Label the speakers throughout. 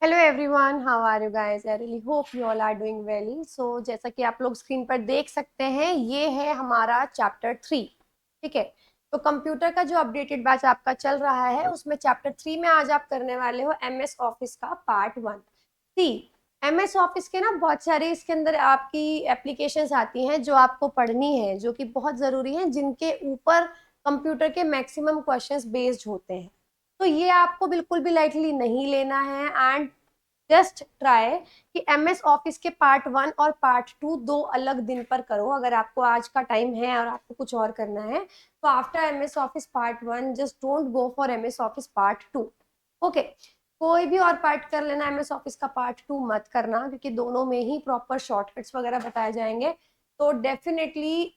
Speaker 1: Hello everyone, how are you guys? I really hope you all are doing well. So जैसा कि आप लोग screen पर देख सकते हैं, ये है हमारा चैप्टर 3। ठीक है। तो कंप्यूटर का जो अपडेटेड बैच आपका चल रहा है, उसमें चैप्टर 3 में आज आप करने वाले हो एमएस ऑफिस का पार्ट 1। सी एमएस ऑफिस के ना बहुत सारे इसके अंदर आपकी एप्लीकेशंस आती हैं जो आपको पढ़नी है, जो कि बहुत जरूरी है, जिनके ऊपर कंप्यूटर के मैक्सिमम क्वेश्चंस बेस्ड होते हैं। तो ये आपको बिल्कुल भी लाइटली नहीं लेना है। एंड जस्ट ट्राई कि एमएस ऑफिस के पार्ट 1 और पार्ट 2 दो अलग दिन पर करो। अगर आपको आज का टाइम है और आपको कुछ और करना है, तो after MS office part 1 just don't go for MS office part 2। Okay. कोई भी और पार्ट कर लेना, एमएस ऑफिस का पार्ट 2 मत करना, क्योंकि दोनों में ही प्रॉपर शॉर्टकट्स वगैरह बताए जाएंगे। तो डेफिनेटली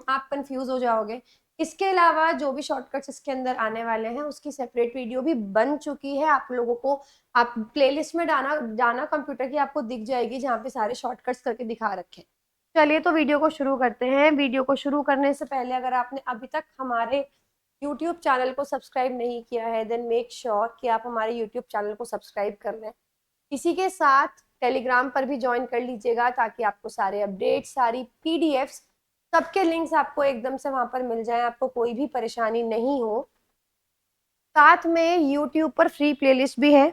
Speaker 1: आप कंफ्यूज हो जाओगे। इसके अलावा जो भी शॉर्टकट्स इसके अंदर आने वाले हैं, उसकी सेपरेट वीडियो भी बन चुकी है आप लोगों को। आप प्लेलिस्ट में डाना जाना कंप्यूटर की, आपको दिख जाएगी जहाँ पे सारे शॉर्टकट्स करके दिखा रखे हैं। चलिए तो वीडियो को शुरू करते हैं। वीडियो को शुरू करने से पहले अगर आपने अभी तक हमारे यूट्यूब चैनल को सब्सक्राइब नहीं किया है, देन मेक श्योर कि आप हमारे यूट्यूब चैनल को सब्सक्राइब कर लें। इसी के साथ टेलीग्राम पर भी ज्वाइन कर लीजिएगा, ताकि आपको सारे अपडेट, सारी पीडीएफ्स, सबके लिंक्स आपको एकदम से वहां पर मिल जाएं, आपको कोई भी परेशानी नहीं हो। साथ में यूट्यूब पर फ्री प्लेलिस्ट भी है,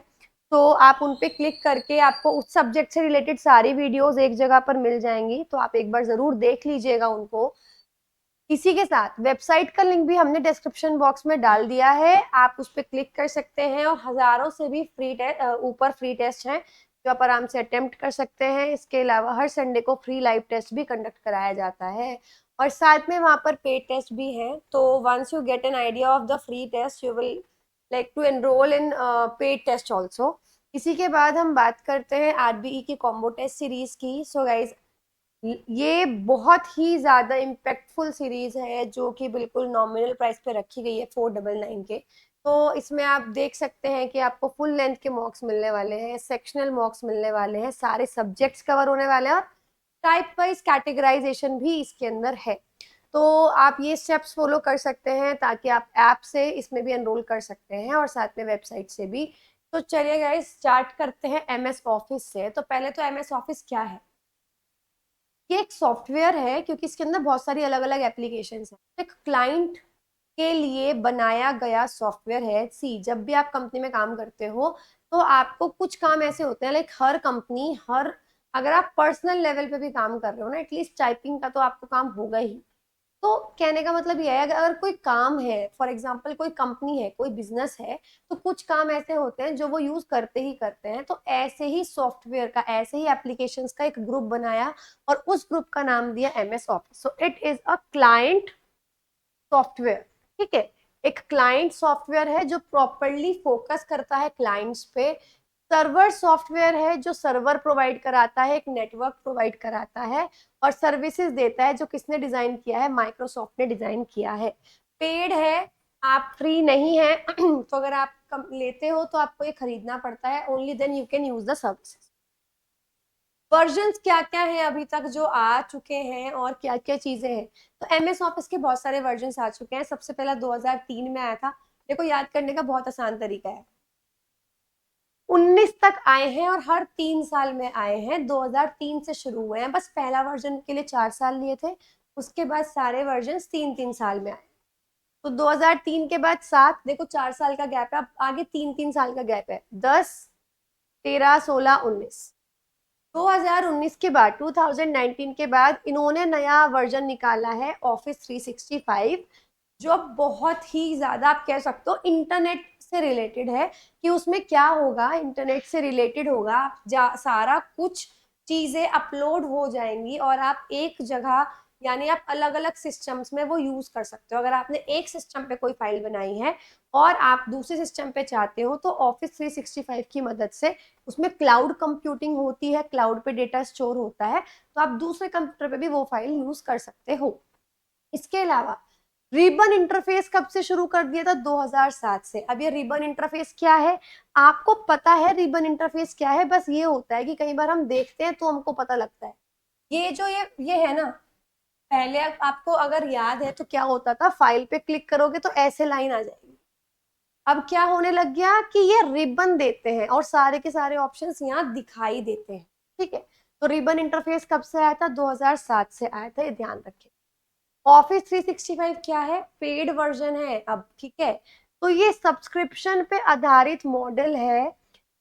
Speaker 1: तो आप उन पे क्लिक करके आपको उस सब्जेक्ट से रिलेटेड सारी वीडियोस एक जगह पर मिल जाएंगी, तो आप एक बार जरूर देख लीजिएगा उनको। इसी के साथ वेबसाइट का लिंक भी हमने डिस्क्रिप्शन बॉक्स में डाल दिया है, आप उस पर क्लिक कर सकते हैं। और हजारों से भी ऊपर फ्री टेस्ट हैं जो आप आराम से अटेम्प्ट कर सकते हैं। इसके अलावा हर संडे को फ्री लाइव टेस्ट भी कंडक्ट कराया जाता है, और साथ में वहां पर पेड टेस्ट भी है। तो once you get an idea of the free test, you will like to enrol in paid test also. इसी के बाद हम बात करते हैं आरबीई की कॉम्बो टेस्ट सीरीज की। सो गाइज, ये बहुत ही ज्यादा इम्पैक्टफुल सीरीज है, जो कि बिल्कुल नॉमिनल प्राइस पे रखी गई है 499 के। तो इसमें आप देख सकते हैं कि आपको फुल लेंथ के मॉक्स मिलने वाले हैं, सेक्शनल मॉक्स मिलने वाले हैं, सारे सब्जेक्ट्स कवर होने वाले हैं, और टाइप वाइज कैटेगराइजेशन भी इसके अंदर है। तो आप ये स्टेप्स फॉलो कर सकते हैं, ताकि आप ऐप से इसमें भी एनरोल कर सकते हैं और साथ में वेबसाइट से भी। तो चलिए गाइस, स्टार्ट करते हैं एमएस ऑफिस से। तो पहले तो एमएस ऑफिस क्या है? ये एक सॉफ्टवेयर है, क्योंकि इसके अंदर बहुत सारी अलग अलग एप्लीकेशन है। एक क्लाइंट के लिए बनाया गया सॉफ्टवेयर है। सी जब भी आप कंपनी में काम करते हो, तो आपको कुछ काम ऐसे होते हैं, लाइक हर कंपनी, हर अगर आप पर्सनल लेवल पे भी काम कर रहे हो ना, एटलीस्ट टाइपिंग का तो आपको काम होगा ही। तो कहने का मतलब यह है, अगर कोई काम है, फॉर एग्जाम्पल कोई कंपनी है, कोई बिजनेस है, तो कुछ काम ऐसे होते हैं जो वो यूज करते ही करते हैं। तो ऐसे ही सॉफ्टवेयर का, ऐसे ही एप्लीकेशंस का एक ग्रुप बनाया, और उस ग्रुप का नाम दिया MS office. So it is a client software. ठीक है। एक क्लाइंट सॉफ्टवेयर है जो प्रॉपरली फोकस करता है क्लाइंट्स पे। सर्वर सॉफ्टवेयर है जो सर्वर प्रोवाइड कराता है, एक नेटवर्क प्रोवाइड कराता है, और सर्विसेज देता है। जो किसने डिजाइन किया है? माइक्रोसॉफ्ट ने डिजाइन किया है। पेड है, आप फ्री नहीं है। तो अगर आप लेते हो तो आपको ये खरीदना पड़ता है, only then you can use the services. Versions क्या क्या है अभी तक जो आ चुके हैं, और क्या क्या चीजें हैं? तो एमएस ऑफिस के बहुत सारे वर्जन्स आ चुके हैं। सबसे पहला 2003 में आया था। देखो, याद करने का बहुत आसान तरीका है। 19 तक आए हैं, और हर 3 साल में आए हैं। 2003 से शुरू हुए हैं, बस पहला वर्जन के लिए 4 साल लिए थे। उसके बाद सारे वर्जन 3-3 साल में आए। तो 2003 के बाद 7, देखो 4 साल का गैप है। अब आगे 3-3 साल का गैप है, 10, 13, 16, 19। 2019 के बाद, 2019 के बाद इन्होंने नया वर्जन निकाला है ऑफिस 365, जो अब बहुत ही ज्यादा, आप कह सकते हो, इंटरनेट से रिलेटेड है। कि उसमें क्या होगा? इंटरनेट से रिलेटेड होगा। सारा कुछ चीजें अपलोड हो जाएंगी, और आप एक जगह, यानी आप अलग अलग सिस्टम्स में वो यूज कर सकते हो। अगर आपने एक सिस्टम पे कोई फाइल बनाई है, और आप दूसरे सिस्टम पे चाहते हो, तो ऑफिस 365 की मदद से, उसमें क्लाउड कंप्यूटिंग होती है, क्लाउड पे डेटा स्टोर होता है, तो आप दूसरे कंप्यूटर पे भी वो फाइल यूज कर सकते हो। इसके अलावा रिबन इंटरफेस कब से शुरू कर दिया था? 2007 से। अब ये रिबन इंटरफेस क्या है? आपको पता है रिबन इंटरफेस क्या है? बस ये होता है कि कई बार हम देखते हैं तो हमको पता लगता है। ये जो ये है ना, पहले आपको अगर याद है तो क्या होता था, फाइल पे क्लिक करोगे तो ऐसे लाइन आ जाएगी। अब क्या होने लग गया कि ये रिबन देते हैं और सारे के सारे ऑप्शंस यहाँ दिखाई देते हैं, ठीक है। तो रिबन इंटरफेस कब से आया था? 2007 से आया था, ये ध्यान रखें। ऑफिस 365 क्या है? पेड वर्जन है अब, ठीक है। तो ये सब्सक्रिप्शन पे आधारित मॉडल है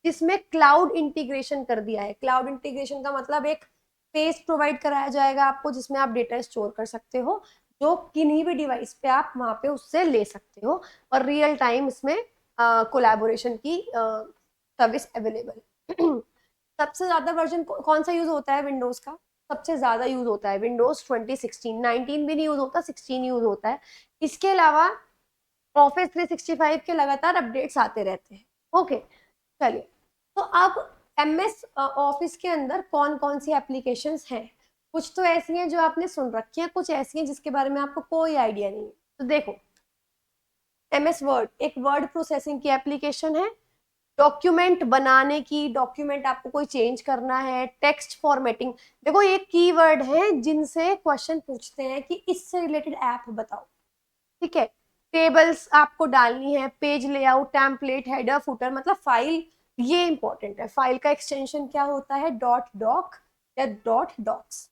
Speaker 1: जिसमें क्लाउड इंटीग्रेशन कर दिया है। क्लाउड इंटीग्रेशन का मतलब एक स्पेस प्रोवाइड कराया जाएगा आपको जिसमें आप डेटा स्टोर कर सकते हो, जो किन्हीं भी डिवाइस पे आप वहां पे उससे ले सकते हो, और रियल टाइम इसमें कोलैबोरेशन की सर्विस अवेलेबल है। सबसे ज्यादा वर्जन कौन सा यूज होता है विंडोज का? सबसे ज्यादा यूज होता है विंडोज 2016, 19 भी नहीं यूज होता, 16 यूज होता है। इसके अलावा ऑफिस 365 के लगातार अपडेट्स आते रहते हैं। ओके, चलिए। तो अब एमएस ऑफिस के अंदर कौन कौन सी एप्लीकेशंस हैं? कुछ तो ऐसी हैं जो आपने सुन रखी हैं, कुछ ऐसी हैं जिसके बारे में आपको कोई आइडिया नहीं है। तो देखो, एमएस वर्ड एक वर्ड प्रोसेसिंग की एप्लीकेशन है, डॉक्यूमेंट बनाने की, डॉक्यूमेंट आपको कोई चेंज करना है, टेक्स्ट फॉर्मेटिंग। देखो ये कीवर्ड है जिनसे क्वेश्चन पूछते हैं कि इससे रिलेटेड ऐप बताओ, ठीक है। टेबल्स आपको डालनी है, page layout, template, header, footer, मतलब फाइल, ये इंपॉर्टेंट है। फाइल का एक्सटेंशन क्या होता है? डॉट डॉक या डॉट डॉक्स।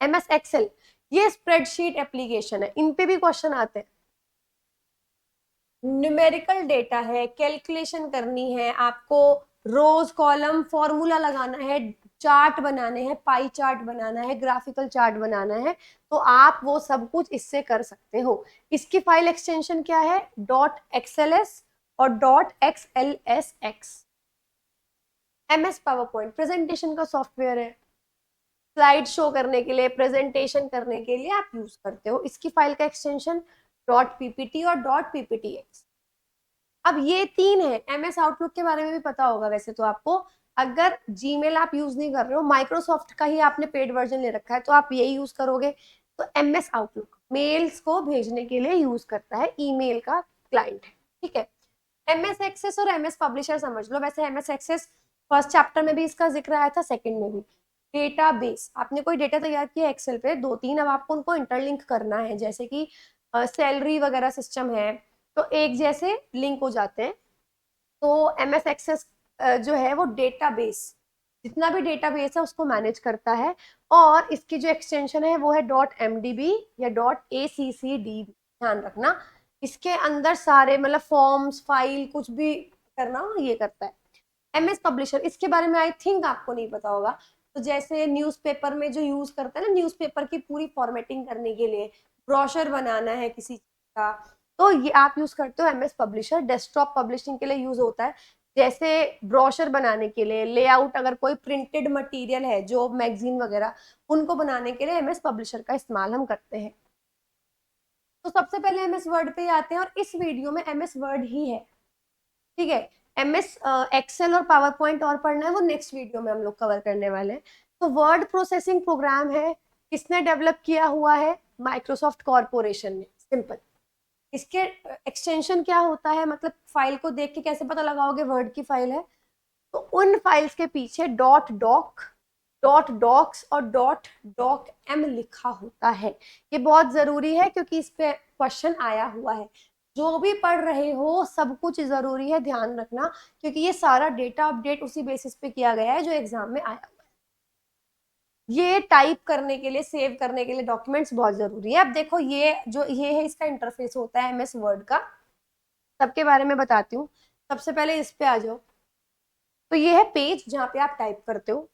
Speaker 1: एमएस एक्सेल ये स्प्रेडशीट एप्लीकेशन है, इन पे भी क्वेश्चन आते हैं। न्यूमेरिकल डेटा है, कैलकुलेशन करनी है आपको, रोज कॉलम फॉर्मूला लगाना है, चार्ट बनाने हैं, पाई चार्ट बनाना है, ग्राफिकल चार्ट बनाना है, तो आप वो सब कुछ इससे कर सकते हो। इसकी फाइल एक्सटेंशन क्या है? डॉट एक्सएलएस और dot XLSX. MS power point presentation का सॉफ्टवेयर है, स्लाइड शो करने के लिए, प्रेजेंटेशन करने के लिए आप यूज करते हो। इसकी फाइल का एक्सटेंशन डॉट पीपीटी और डॉट पीपीटीएक्स। अब ये तीन है। एमएस आउटलुक के बारे में भी पता होगा वैसे तो आपको। अगर जीमेल आप यूज नहीं कर रहे हो, माइक्रोसॉफ्ट का ही आपने पेड वर्जन ले रखा है, तो आप ये यूज करोगे। तो एमएस आउटलुक मेल्स को भेजने के लिए यूज करता है, ईमेल का क्लाइंट है, ठीक है। एमएस एक्सेस और एमएस पब्लिशर समझ लो। वैसे एमएस एक्सेस फर्स्ट चैप्टर में भी इसका जिक्र आया था, सेकंड में भी। डेटाबेस, आपने कोई डेटा तैयार किया एक्सेल पे, दो तीन, अब आपको उनको इंटरलिंक करना है, जैसे कि सैलरी वगैरह सिस्टम है, तो एक जैसे लिंक हो जाते हैं। तो एमएस एक्सेस जो है वो डेटाबेस, जितना भी डेटाबेस है उसको मैनेज करता है, और इसकी जो एक्सटेंशन है वो है डॉट एमडीबी या डॉट एसीसीडी। ध्यान रखना, इसके अंदर सारे मतलब फॉर्म्स, फाइल, कुछ भी करना हो ये करता है। एमएस पब्लिशर, इसके बारे में आई थिंक आपको नहीं पता होगा। तो जैसे न्यूज़पेपर में जो यूज करते हैं ना, न्यूज़पेपर की पूरी फॉर्मेटिंग करने के लिए, ब्रोशर बनाना है किसी चीज का, तो ये आप यूज करते हो एमएस पब्लिशर। डेस्कटॉप पब्लिशिंग के लिए यूज होता है, जैसे ब्रोशर बनाने के लिए, लेआउट, अगर कोई प्रिंटेड मटेरियल है जो मैगजीन वगैरह, उनको बनाने के लिए एमएस पब्लिशर का इस्तेमाल हम करते हैं। तो सबसे पहले एमएस वर्ड पे ही आते हैं, और इस वीडियो में एमएस वर्ड ही है, ठीक है। एमएस एक्सेल और पावर पॉइंट और पढ़ना है, वो नेक्स्ट वीडियो में हम लोग कवर करने वाले हैं। तो वर्ड प्रोसेसिंग प्रोग्राम है, किसने डेवलप किया हुआ है? माइक्रोसॉफ्ट कॉर्पोरेशन ने। सिंपल। इसके एक्सटेंशन क्या होता है, मतलब फाइल को देख के कैसे पता लगाओगे वर्ड की फाइल है? तो उन फाइल्स के पीछे डॉट डॉक, डॉट डॉक्स और डॉट डॉक एम लिखा होता है। ये बहुत जरूरी है क्योंकि इस पे क्वेश्चन आया हुआ है। जो भी पढ़ रहे हो सब कुछ जरूरी है, ध्यान रखना, क्योंकि ये सारा डेटा अपडेट उसी बेसिस पे किया गया है जो एग्जाम में आया हुआ है। ये टाइप करने के लिए, सेव करने के लिए डॉक्यूमेंट्स बहुत जरूरी है। अब देखो, ये है इसका इंटरफेस होता है एमएस वर्ड का। सबके बारे में बताती हूँ। सबसे पहले इस पे आ जाओ। तो ये है पेज जहाँ पे आप टाइप करते हो।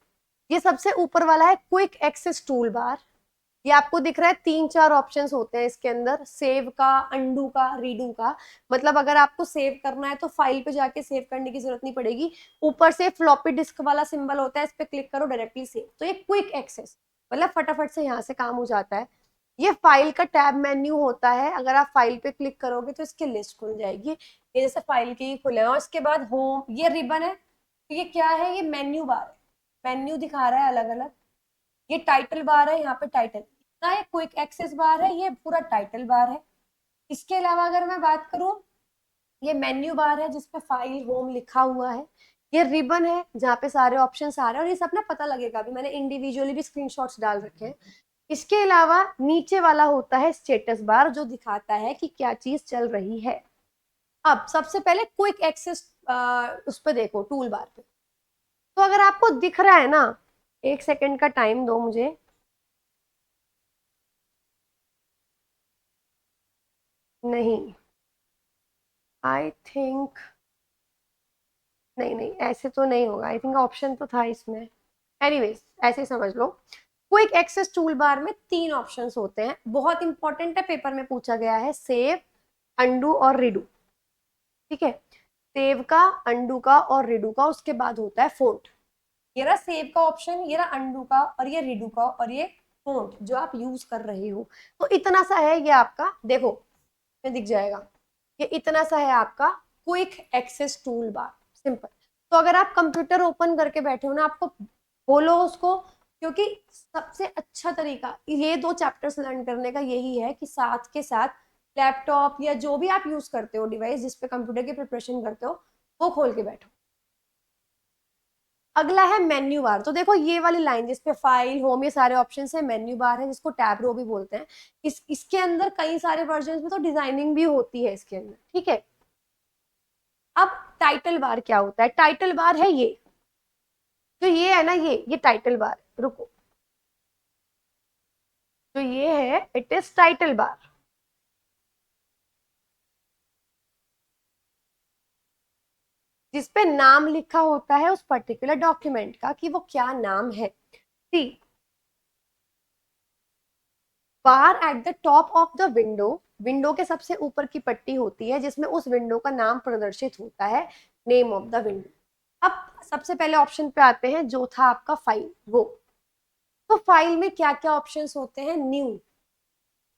Speaker 1: ये सबसे ऊपर वाला है क्विक एक्सेस टूल बार। ये आपको दिख रहा है, तीन चार ऑप्शंस होते हैं इसके अंदर, सेव का, अंडू का, रीडू का। मतलब अगर आपको सेव करना है तो फाइल पे जाके सेव करने की जरूरत नहीं पड़ेगी। ऊपर से फ्लॉपी डिस्क वाला सिंबल होता है, इस पे क्लिक करो, डायरेक्टली सेव। तो ये क्विक एक्सेस, मतलब फटाफट से यहाँ से काम हो जाता है। ये फाइल का टैब मेन्यू होता है, अगर आप फाइल पे क्लिक करोगे तो इसकी लिस्ट खुल जाएगी, ये जैसे फाइल के ही खुले हैं। और इसके बाद होम, ये रिबन है। तो ये क्या है? ये मेन्यू बार है, मेन्यू दिखा रहा है अलग अलग। ये टाइटल बार है, यहाँ पे टाइटल ना, ये क्विक एक्सेस बार है, ये पूरा टाइटल बार है। इसके अलावा अगर मैं बात करूं, ये मेन्यू बार है जिसपे फाइल, होम लिखा हुआ है। ये रिबन है जहाँ पे सारे ऑप्शन आ रहे हैं, और ये सब ना पता लगेगा, अभी मैंने इंडिविजुअली भी स्क्रीनशॉट्स डाल रखे हैं। इसके अलावा नीचे वाला होता है स्टेटस बार, जो दिखाता है कि क्या चीज चल रही है। अब सबसे पहले क्विक एक्सेस उस पर देखो, टूल बार पे। तो अगर आपको दिख रहा है ना, 1 सेकंड का टाइम दो मुझे। नहीं, आई थिंक, नहीं नहीं, ऐसे तो नहीं होगा। आई थिंक ऑप्शन तो था इसमें। एनीवेज, ऐसे ही समझ लो। क्विक एक्सेस टूल बार में 3 ऑप्शंस होते हैं, बहुत इंपॉर्टेंट है, पेपर में पूछा गया है। सेव, अंडू और रिडू। ठीक है, सेव का, अंडू का और रिडू का, उसके बाद होता है फोल्ड। ये रहा सेव का ऑप्शन, ये रहा अंडू का, और ये रिडू का, और ये फोल्ड जो आप यूज कर रहे हो। तो इतना सा है ये आपका, देखो में दिख जाएगा। ये इतना सा है आपका quick access tool bar, simple. तो अगर आप कंप्यूटर ओपन करके बैठे हो ना, आपको बोलो उसको, क्योंकि सबसे अच्छा तरीका ये 2 चैप्टर्स लर्न करने का यही है कि साथ के साथ लैपटॉप या जो भी आप यूज करते हो डिवाइस जिसपे कंप्यूटर की प्रिपरेशन करते हो, वो खोल के बैठो। अगला है मेन्यू बार। तो देखो ये वाली लाइन जिसपे फाइल, होम, ये सारे ऑप्शन है, मेन्यू बार है, जिसको टैब रो भी बोलते हैं। इसके अंदर कई सारे वर्जन में तो डिजाइनिंग भी होती है इसके अंदर, ठीक है। अब टाइटल बार क्या होता है? टाइटल बार है ये, जो ये है ना, ये टाइटल बार, रुको, जो ये है इट इज टाइटल बार। जिसपे नाम लिखा होता है उस पर्टिकुलर डॉक्यूमेंट का कि वो क्या नाम है। See, bar at the top of the window, window के सबसे ऊपर की पट्टी होती है जिसमें उस विंडो का नाम प्रदर्शित होता है, नेम ऑफ द विंडो। अब सबसे पहले ऑप्शन पे आते हैं जो था आपका फाइल, वो। तो फाइल में क्या क्या ऑप्शंस होते हैं? न्यू,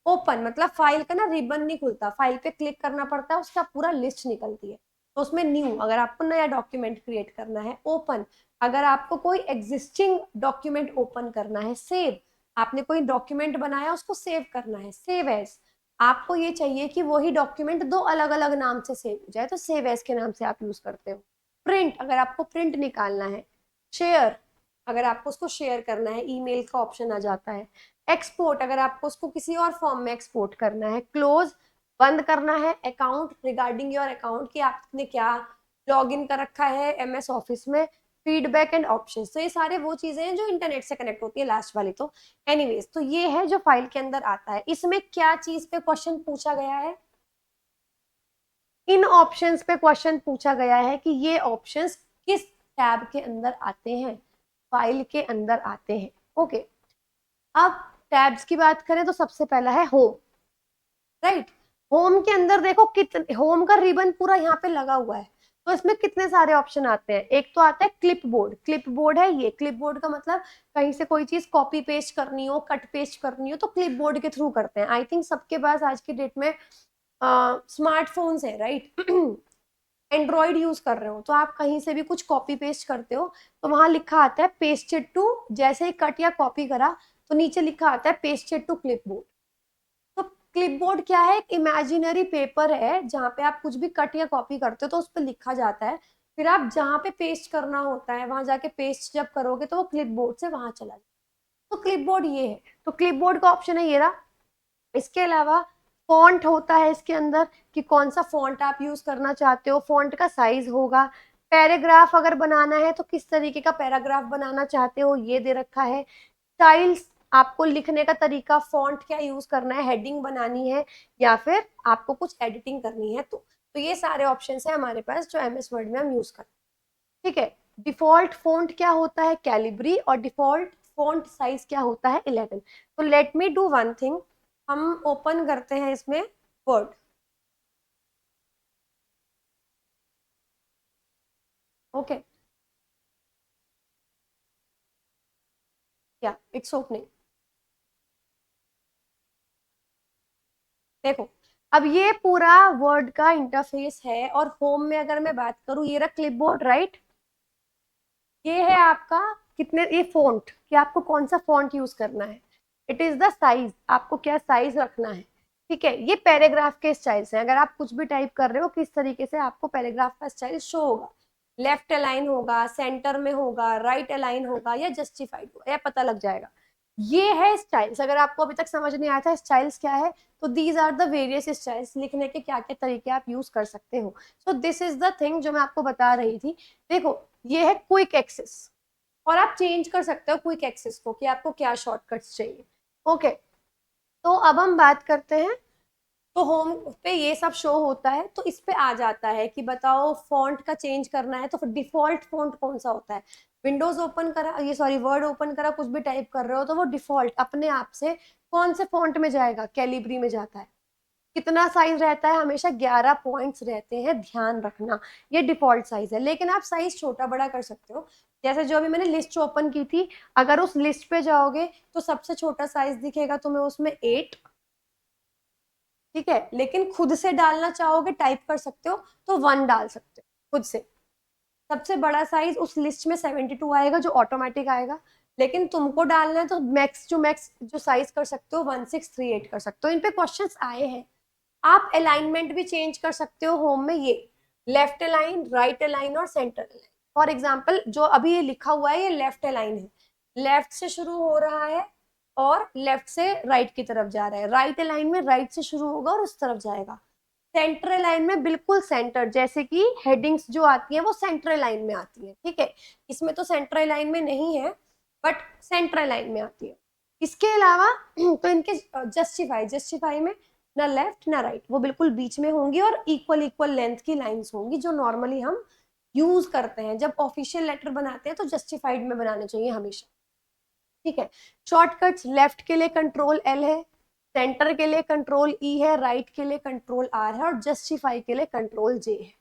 Speaker 1: ओपन, मतलब फाइल का ना रिबन नहीं खुलता, फाइल पे क्लिक करना पड़ता है, उसका पूरा लिस्ट निकलती है। तो उसमें न्यू, अगर आपको नया डॉक्यूमेंट क्रिएट करना है। ओपन, अगर आपको कोई एग्जिस्टिंग डॉक्यूमेंट ओपन करना है। सेव, आपने कोई डॉक्यूमेंट बनाया उसको सेव करना है। सेव एज, आपको ये चाहिए कि वही डॉक्यूमेंट 2 अलग अलग नाम से सेव हो जाए, तो सेव एज के नाम से आप यूज करते हो। प्रिंट, अगर आपको प्रिंट निकालना है। शेयर, अगर आपको उसको शेयर करना है, ईमेल का ऑप्शन आ जाता है। एक्सपोर्ट, अगर आपको उसको किसी और फॉर्म में एक्सपोर्ट करना है। क्लोज, बंद करना है। अकाउंट, रिगार्डिंग योर अकाउंट, कि आपने क्या लॉग इन कर रखा है एमएस ऑफिस में। फीडबैक एंड ऑप्शन, तो ये सारे वो चीजें हैं जो इंटरनेट से कनेक्ट होती है, लास्ट वाली तो। एनीवेज, तो ये है जो फाइल के अंदर आता है। इसमें क्या चीज पे क्वेश्चन पूछा गया है? इन ऑप्शंस पे क्वेश्चन पूछा गया है कि ये ऑप्शंस किस टैब के अंदर आते हैं? फाइल के अंदर आते हैं। ओके, अब टैब्स की बात करें तो सबसे पहला है होम, राइट। होम के अंदर देखो कितने, होम का रिबन पूरा यहाँ पे लगा हुआ है। तो इसमें कितने सारे ऑप्शन आते हैं? एक तो आता है क्लिप बोर्ड, क्लिप बोर्ड है ये। क्लिप बोर्ड का मतलब कहीं से कोई चीज कॉपी पेस्ट करनी हो, कट पेस्ट करनी हो, तो क्लिप बोर्ड के थ्रू करते हैं। आई थिंक सबके पास आज की डेट में स्मार्टफोन्स है, राइट। एंड्रॉइड यूज कर रहे हो तो आप कहीं से भी कुछ कॉपी पेस्ट करते हो, तो वहां लिखा आता है पेस्टेड टू, जैसे ही कट या कॉपी करा तो नीचे लिखा आता है पेस्टेड टू क्लिपबोर्ड। तो क्लिपबोर्ड क्या है? एक इमेजिनरी पेपर है जहाँ पे आप कुछ भी कट या कॉपी करते हो तो उस पर लिखा जाता है, फिर आप जहाँ पे पेस्ट करना होता है वहां जाके पेस्ट जब करोगे तो वो क्लिपबोर्ड से वहां चला जाए। तो क्लिपबोर्ड ये है, तो क्लिपबोर्ड का ऑप्शन है ये रहा। इसके अलावा फॉन्ट होता है इसके अंदर, कि कौन सा फॉन्ट आप यूज करना चाहते हो, फॉन्ट का साइज होगा। पैराग्राफ अगर बनाना है तो किस तरीके का पैराग्राफ बनाना चाहते हो ये दे रखा है। स्टाइल्स, आपको लिखने का तरीका, फॉन्ट क्या यूज करना है, हेडिंग बनानी है या फिर आपको कुछ एडिटिंग करनी है। तो ये सारे ऑप्शन है हमारे पास जो एमएस वर्ड में हम यूज करते हैं, ठीक है। डिफॉल्ट फॉन्ट क्या होता है? कैलिब्री। और डिफॉल्ट फॉन्ट साइज क्या होता है? 11। तो let me do one thing, हम ओपन करते हैं इसमें वर्ड। ओके, या इट्स ओपनिंग। देखो, अब ये पूरा वर्ड का इंटरफेस है, और होम में अगर मैं बात करूं, ये रहा क्लिपबोर्ड, राइट। ये है आपका कितने, ये फॉन्ट, कि आपको कौन सा फॉन्ट यूज करना है। इट इज द साइज, आपको क्या साइज रखना है, ठीक है। ये पैराग्राफ के स्टाइल से, अगर आप कुछ भी टाइप कर रहे हो किस तरीके से आपको पैराग्राफ का स्टाइल शो होगा। लेफ्ट अलाइन होगा, सेंटर में होगा, राइट अलाइन होगा, या जस्टिफाइड होगा, या पता लग जाएगा। ये है स्टाइल्स। अगर आपको अभी तक समझ नहीं आया था स्टाइल्स क्या है, तो these are the various styles, लिखने के क्या क्या तरीके आप यूज कर सकते हो। So this is the thing जो मैं आपको बता रही थी। देखो ये है क्विक एक्सेस, और आप चेंज कर सकते हो क्विक एक्सेस को कि आपको क्या शॉर्टकट्स चाहिए। ओके, तो अब हम बात करते हैं। तो होम पे ये सब शो होता है, तो इस पे आ जाता है कि बताओ फॉन्ट का चेंज करना है तो फिर डिफॉल्ट फॉन्ट कौन सा होता है। विंडोज ओपन करा, ये सॉरी वर्ड ओपन करा, कुछ भी टाइप कर रहे हो तो वो डिफॉल्ट अपने आप से कौन से फॉन्ट में जाएगा, कैलिब्री में जाता है। कितना साइज रहता है, हमेशा 11 पॉइंट्स रहते हैं, ध्यान रखना। ये डिफॉल्ट साइज है, लेकिन आप साइज छोटा बड़ा कर सकते हो। जैसे जो अभी मैंने लिस्ट ओपन की थी, अगर उस लिस्ट पे जाओगे तो सबसे छोटा साइज दिखेगा तुम्हें उसमें 8, ठीक है। लेकिन खुद से डालना चाहोगे, टाइप कर सकते हो तो 1 डाल सकते हो खुद से। सबसे बड़ा साइज उस लिस्ट में 72 आएगा जो ऑटोमेटिक आएगा, लेकिन तुमको डालना है तो मैक्स जो साइज कर सकते हो 1638 कर सकते हो। इन पे क्वेश्चंस आए हैं। आप अलाइनमेंट भी चेंज कर सकते हो होम में, ये लेफ्ट अलाइन, राइट अलाइन और सेंटर अलाइन। फॉर एग्जाम्पल जो अभी ये लिखा हुआ है ये लेफ्ट अलाइन है, लेफ्ट से शुरू हो रहा है और लेफ्ट से राइट की तरफ जा रहा है। राइट अलाइन में राइट से शुरू होगा और उस तरफ जाएगा। सेंट्रल लाइन में बिल्कुल सेंटर, जैसे कि हेडिंग्स जो आती है वो सेंट्रल लाइन में आती है, ठीक है। इसमें तो सेंट्रल लाइन में नहीं है, बट सेंट्रल लाइन में आती है। इसके अलावा तो इनके जस्टिफाई में ना लेफ्ट ना राइट, वो बिल्कुल बीच में होंगी और इक्वल इक्वल लेंथ की लाइंस होंगी, जो नॉर्मली हम यूज करते हैं जब ऑफिशियल लेटर बनाते हैं तो जस्टिफाइड में बनाने चाहिए हमेशा, ठीक है। शॉर्टकट्स लेफ्ट के लिए कंट्रोल एल है, सेंटर के लिए कंट्रोल ई है, राइट के लिए कंट्रोल आर है और जस्टिफाई के लिए कंट्रोल जे है।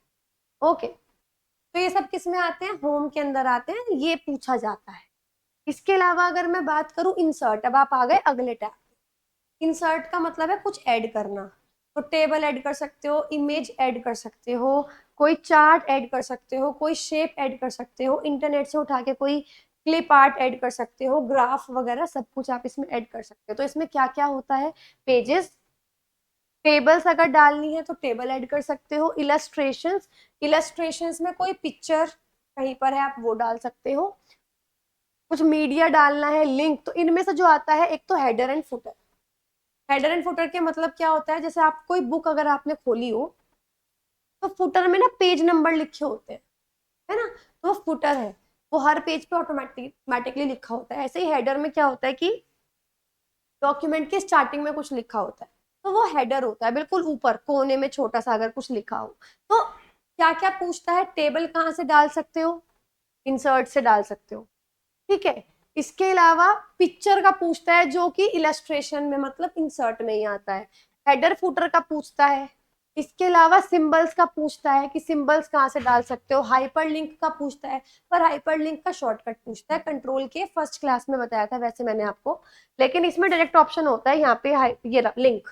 Speaker 1: ओके, तो ये सब किस में आते हैं, होम के अंदर आते हैं, ये पूछा जाता है। इसके अलावा अगर मैं बात करूं इंसर्ट, अब आप आ गए अगले टैब। इंसर्ट का मतलब है कुछ ऐड करना, तो टेबल ऐड कर सकते हो, इमेज ऐड कर सकते हो, कोई चार्ट ऐड कर सकते हो, कोई शेप ऐड कर सकते हो, इंटरनेट से उठा के कोई क्लिप आर्ट ऐड कर सकते हो, ग्राफ वगैरह सब कुछ आप इसमें ऐड कर सकते हो। तो इसमें क्या क्या होता है, पेजेस, टेबल्स अगर डालनी है तो टेबल ऐड कर सकते हो, इलस्ट्रेशंस, इलस्ट्रेशंस में कोई पिक्चर कहीं पर है आप वो डाल सकते हो, कुछ मीडिया डालना है, लिंक। तो इनमें से जो आता है एक तो header and footer. Header and footer के मतलब क्या होता है, जैसे आप कोई बुक अगर आपने खोली हो तो फुटर में ना पेज नंबर लिखे होते हैं, है ना, तो वो फुटर है, वो हर पेज पे ऑटोमेटिकली लिखा होता है। ऐसे ही हेडर में क्या होता है कि डॉक्यूमेंट के स्टार्टिंग में कुछ लिखा होता है, तो वो हेडर होता है, बिल्कुल ऊपर कोने में छोटा सा अगर कुछ लिखा हो। तो क्या क्या पूछता है, टेबल कहाँ से डाल सकते हो, इंसर्ट से डाल सकते हो, ठीक है। इसके अलावा पिक्चर का पूछता है जो कि इलस्ट्रेशन में मतलब इंसर्ट में ही आता है। हेडर फुटर का पूछता है। इसके अलावा सिंबल्स का पूछता है कि सिंबल्स कहाँ से डाल सकते हो। हाइपरलिंक का पूछता है, पर हाइपरलिंक का शॉर्टकट पूछता है, कंट्रोल के फर्स्ट क्लास में बताया था वैसे मैंने आपको, लेकिन इसमें डायरेक्ट ऑप्शन होता है यहाँ पे ये लिंक।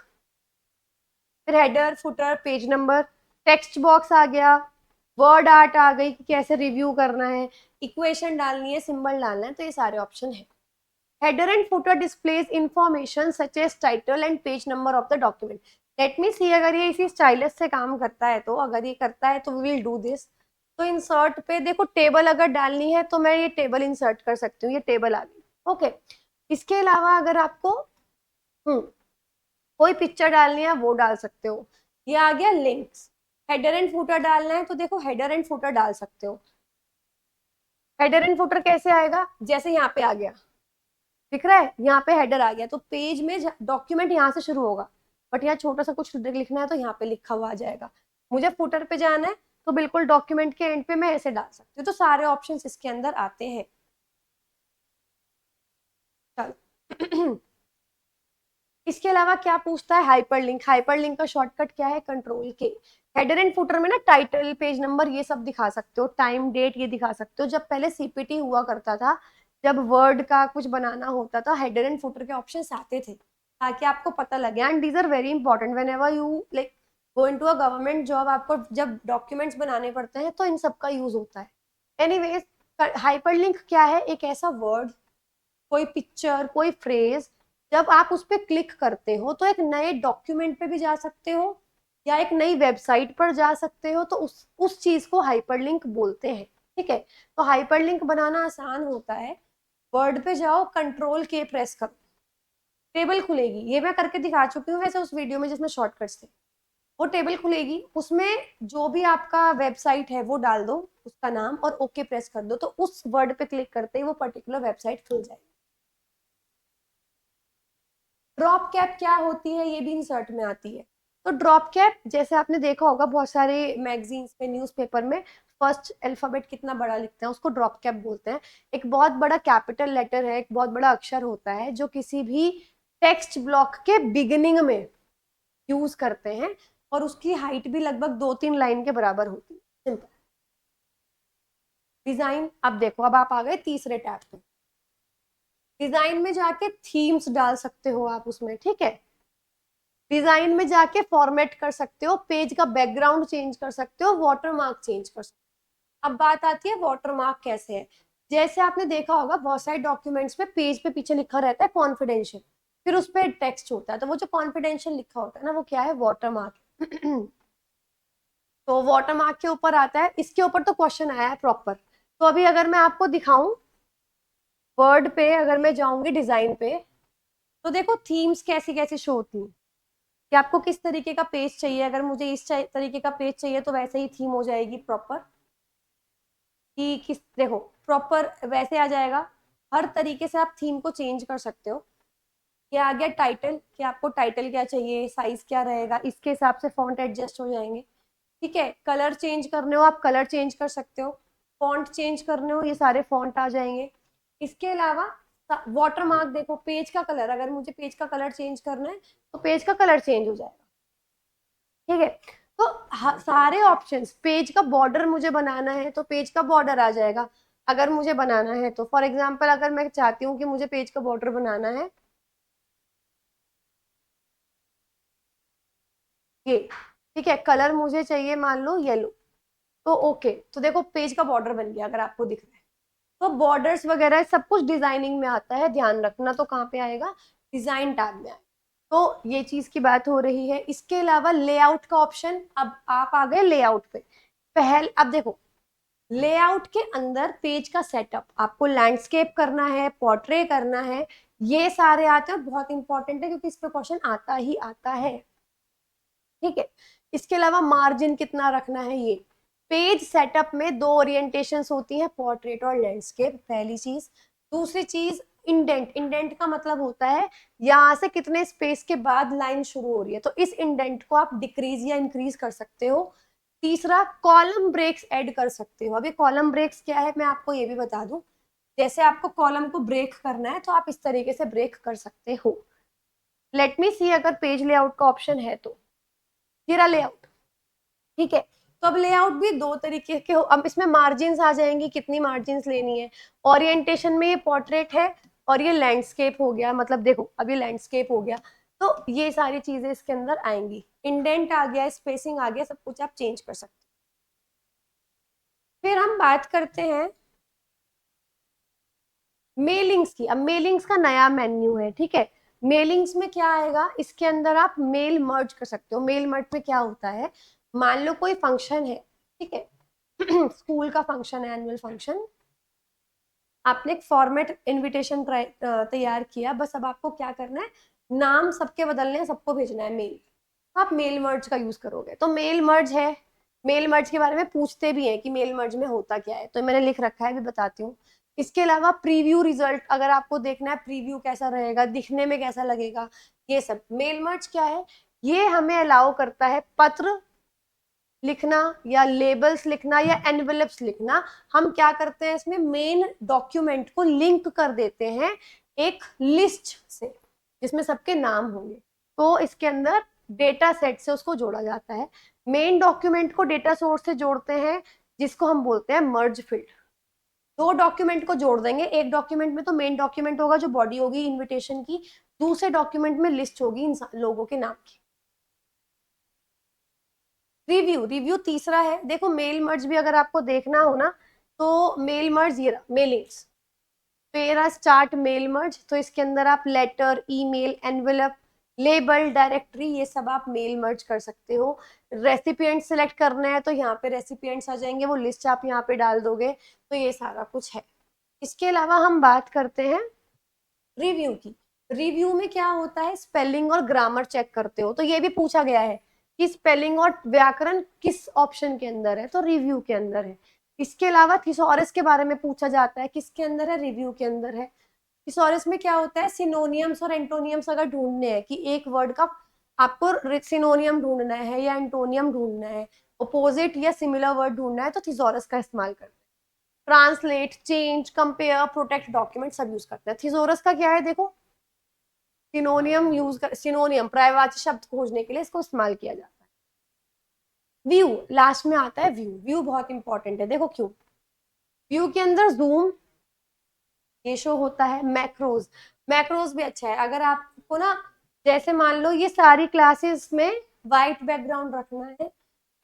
Speaker 1: फिर header footer, page number, text box आ गया, वर्ड आर्ट आ गई कि कैसे रिव्यू करना है, इक्वेशन डालनी है, सिंबल डालना है, तो ये सारे ऑप्शन है। Header and footer displays information such as title and page number of the document. Let me see, अगर ये इसी स्टाइलस से काम करता है तो, अगर ये करता है तो वी विल डू दिस। तो इंसर्ट पे देखो, टेबल अगर डालनी है तो मैं ये टेबल इंसर्ट कर सकती हूँ, ये टेबल आ गई, ओके। इसके अलावा अगर आपको कोई पिक्चर डालनी है वो डाल सकते हो। ये आ गया लिंक्स। हेडर एंड फुटर डालना है तो देखो हेडर एंड फुटर डाल सकते हो। हेडर एंड फुटर कैसे आएगा, जैसे यहाँ पे आ गया, दिख रहा है यहाँ पे हेडर आ गया, तो पेज में डॉक्यूमेंट यहाँ से शुरू होगा, बट यहाँ छोटा सा कुछ लिखना है तो यहाँ पे लिखा हुआ आ जाएगा। मुझे फुटर पे जाना है तो बिल्कुल डॉक्यूमेंट के एंड पे मैं ऐसे डाल सकती हूँ। तो सारे ऑप्शंस इसके अंदर आते हैं। चलो इसके अलावा क्या पूछता है, हाइपरलिंक। हाइपरलिंक का शॉर्टकट क्या है, कंट्रोल के। हेडर एंड फुटर में ना टाइटल, पेज नंबर, ये सब दिखा सकते हो, टाइम डेट ये दिखा सकते हो। जब पहले सीपीटी हुआ करता था, जब वर्ड का कुछ बनाना होता था, हेडर एंड फुटर के ऑप्शंस आते थे ताकि आपको पता लगे। And these are very important whenever you like go into a government job. आपको जब डॉक्यूमेंट्स बनाने पड़ते हैं तो इन सब का यूज होता है। एनीवेज, हाइपरलिंक क्या है, एक ऐसा वर्ड, कोई पिक्चर, कोई फ्रेज, जब आप उस पर क्लिक करते हो तो एक नए डॉक्यूमेंट पे भी जा सकते हो या एक नई वेबसाइट पर जा सकते हो, तो उस चीज को हाइपरलिंक बोलते हैं, ठीक है। तो हाइपरलिंक बनाना आसान होता है। वर्ड पे जाओ, कंट्रोल के प्रेस करो, टेबल खुलेगी, ये मैं करके दिखा चुकी हूँ वैसे उस वीडियो में जिसमें शॉर्टकट्स थे। वो टेबल खुलेगी, उसमें जो भी आपका वेबसाइट है वो डाल दो, उसका नाम, और ओके प्रेस कर दो, तो उस वर्ड पे क्लिक करते ही वो पर्टिकुलर वेबसाइट खुल जाएगी। ड्रॉप कैप क्या होती है ये भी इंसर्ट में आती है। तो ड्रॉप कैप जैसे आपने देखा होगा बहुत सारे मैगजीन्स में, न्यूज़पेपर में, फर्स्ट अल्फाबेट कितना बड़ा लिखते हैं उसको ड्रॉप कैप बोलते हैं। एक बहुत बड़ा कैपिटल लेटर है, एक बहुत बड़ा अक्षर होता है जो किसी भी टेक्स्ट ब्लॉक के बिगिनिंग में यूज करते हैं, और उसकी हाइट भी लगभग 2-3 लाइन के बराबर होती है। सिंपल। डिजाइन, अब देखो, अब आप आ गए तीसरे टैब पे। डिजाइन में जाके थीम्स डाल सकते हो आप उसमें, ठीक है। डिजाइन में जाके फॉर्मेट कर सकते हो, पेज का बैकग्राउंड चेंज कर सकते हो, वाटरमार्क चेंज कर सकते हो। अब बात आती है वाटरमार्क कैसे है। जैसे आपने देखा होगा बहुत सारे डॉक्यूमेंट्स में पेज पे पीछे लिखा रहता है कॉन्फिडेंशियल, फिर उस पर टेक्स्ट होता है, तो वो जो कॉन्फिडेंशियल लिखा होता है ना, वो क्या है, वाटरमार्क। तो वाटरमार्क के ऊपर आता है, इसके ऊपर तो क्वेश्चन आया है प्रॉपर। तो अभी अगर मैं आपको दिखाऊं, वर्ड पे अगर मैं जाऊंगी डिजाइन पे, तो देखो थीम्स कैसी कैसी शो होती हैं, कि आपको किस तरीके का पेज चाहिए। अगर मुझे इस तरीके का पेज चाहिए तो वैसे ही थीम हो जाएगी प्रॉपर, कि किस, देखो प्रॉपर वैसे आ जाएगा। हर तरीके से आप थीम को चेंज कर सकते हो। ये आ गया टाइटल, कि आपको टाइटल क्या चाहिए, साइज क्या रहेगा, इसके हिसाब से फॉन्ट एडजस्ट हो जाएंगे। ठीक है, कलर चेंज करने हो आप कलर चेंज कर सकते हो, फॉन्ट चेंज करने हो ये सारे फॉन्ट आ जाएंगे। इसके अलावा वाटरमार्क, देखो पेज का कलर, अगर मुझे पेज का कलर चेंज करना है तो पेज का कलर चेंज हो जाएगा। ठीक है, तो सारे ऑप्शंस, पेज का बॉर्डर मुझे बनाना है तो पेज का बॉर्डर आ जाएगा। अगर मुझे बनाना है तो फॉर एग्जाम्पल अगर मैं चाहती हूँ कि मुझे पेज का बॉर्डर बनाना है ये, ठीक है, कलर मुझे चाहिए मान लो येलो, तो ओके, तो देखो पेज का बॉर्डर बन गया अगर आपको दिख रहा है। तो बॉर्डर्स वगैरह सब कुछ डिजाइनिंग में आता है, ध्यान रखना। तो कहाँ पे आएगा, डिजाइन टैब में आएगा। तो ये चीज की बात हो रही है। इसके अलावा लेआउट का ऑप्शन, अब आप आ गए लेआउट पे। अब देखो, लेआउट के अंदर पेज का सेटअप, आपको लैंडस्केप करना है, पोर्ट्रे करना है, ये सारे आते हैं, बहुत इंपॉर्टेंट है क्योंकि इस पे क्वेश्चन आता ही आता है। ठीक है, इसके अलावा मार्जिन कितना रखना है ये। पेज सेटअप में दो ओरिएंटेशंस होती हैं, पोर्ट्रेट और लैंडस्केप, पहली चीज। दूसरी चीज इंडेंट, इंडेंट का मतलब होता है यहाँ से कितने स्पेस के बाद लाइन शुरू हो रही है, तो इस इंडेंट को आप डिक्रीज या इंक्रीज कर सकते हो। तीसरा, कॉलम ब्रेक्स ऐड कर सकते हो। अभी कॉलम ब्रेक्स क्या है मैं आपको ये भी बता दूं। जैसे आपको कॉलम को ब्रेक करना है तो आप इस तरीके से ब्रेक कर सकते हो। लेट मी सी, अगर पेज लेआउट का ऑप्शन है तो ये रहा लेआउट। ठीक है, तो अब लेआउट भी दो तरीके के हो। अब इसमें मार्जिन आ जाएंगी, कितनी मार्जिन लेनी है। ओरिएंटेशन में ये पोर्ट्रेट है और ये लैंडस्केप हो गया, मतलब देखो अब ये लैंडस्केप हो गया, तो ये सारी चीजें इसके अंदर आएंगी। इंडेंट आ गया, स्पेसिंग आ गया, सब कुछ आप चेंज कर सकते हैं। फिर हम बात करते हैं मेलिंग्स की। अब मेलिंग्स का नया मेन्यू है, ठीक है। मेलिंग्स में क्या आएगा, इसके अंदर आप मेल मर्ज कर सकते हो। मेल मर्ज में क्या होता है, मान लो कोई फंक्शन है, ठीक है, स्कूल का फंक्शन है, एनुअल फंक्शन, आपने एक फॉर्मेट इनविटेशन तैयार किया, बस अब आपको क्या करना है, नाम सबके बदलने हैं, सबको भेजना है मेल, आप मेल मर्ज का यूज करोगे। तो मेल मर्ज है, मेल मर्ज के बारे में पूछते भी हैं कि मेल मर्ज में होता क्या है, तो मैंने लिख रखा है, भी बताती हूँ। इसके अलावा प्रीव्यू रिजल्ट, अगर आपको देखना है प्रीव्यू कैसा रहेगा, दिखने में कैसा लगेगा, ये सब। मेल मर्ज क्या है, ये हमें अलाउ करता है पत्र लिखना या लेबल्स लिखना या एनवेलप्स लिखना। हम क्या करते हैं, इसमें मेन डॉक्यूमेंट को लिंक कर देते हैं एक लिस्ट से जिसमें सबके नाम होंगे, तो इसके अंदर डेटा सेट से उसको जोड़ा जाता है। मेन डॉक्यूमेंट को डेटा सोर्स से जोड़ते हैं जिसको हम बोलते हैं मर्ज फील्ड। दो डॉक्यूमेंट को जोड़ देंगे, एक डॉक्यूमेंट में तो मेन डॉक्यूमेंट होगा जो बॉडी होगी इनविटेशन की, दूसरे डॉक्यूमेंट में लिस्ट होगी लोगों के नाम की। रिव्यू, रिव्यू तीसरा है। देखो मेल मर्ज भी अगर आपको देखना हो ना, तो मेल मर्ज ये मेलिंग्स, तो ये रहा स्टार्ट मेल मर्ज, तो इसके अंदर आप letter, email, envelope, label, directory, ये सब आप मेल मर्ज कर सकते हो। रेसिपिएंट सेलेक्ट करना है तो यहाँ पे रेसिपिएंट्स आ जाएंगे, वो लिस्ट आप यहाँ पे डाल दोगे, तो ये सारा कुछ है। इसके अलावा हम बात करते हैं रिव्यू की। रिव्यू में क्या होता है, स्पेलिंग और ग्रामर चेक करते हो, तो ये भी पूछा गया है कि स्पेलिंग और व्याकरण किस ऑप्शन के अंदर है, तो रिव्यू के अंदर है। इसके अलावा थिसॉरस के बारे में पूछा जाता है, किसके अंदर है, रिव्यू के अंदर है। थिसॉरस में क्या होता है, सिनोनियम्स और एंटोनियम्स अगर ढूंढने हैं कि एक वर्ड का आपको सिनोनियम ढूंढना है या एंटोनियम ढूंढना है, अपोजिट या सिमिलर वर्ड ढूंढना है, तो थिसॉरस का इस्तेमाल करते हैं। Translate, change, compare, protect document सब यूज करते हैं। थिसॉरस का क्या है, देखो सिनोनियम यूज कर, सिनोनियम पर्यायवाची शब्द खोजने के लिए इसको इस्तेमाल किया जाता है। व्यू लास्ट में आता है, व्यू व्यू बहुत इंपॉर्टेंट है, देखो क्यों। व्यू के अंदर जूम ये शो होता है, मैक्रोज, मैक्रोज भी अच्छा है। अगर आपको ना, जैसे मान लो ये सारी क्लासेस में व्हाइट बैकग्राउंड रखना है,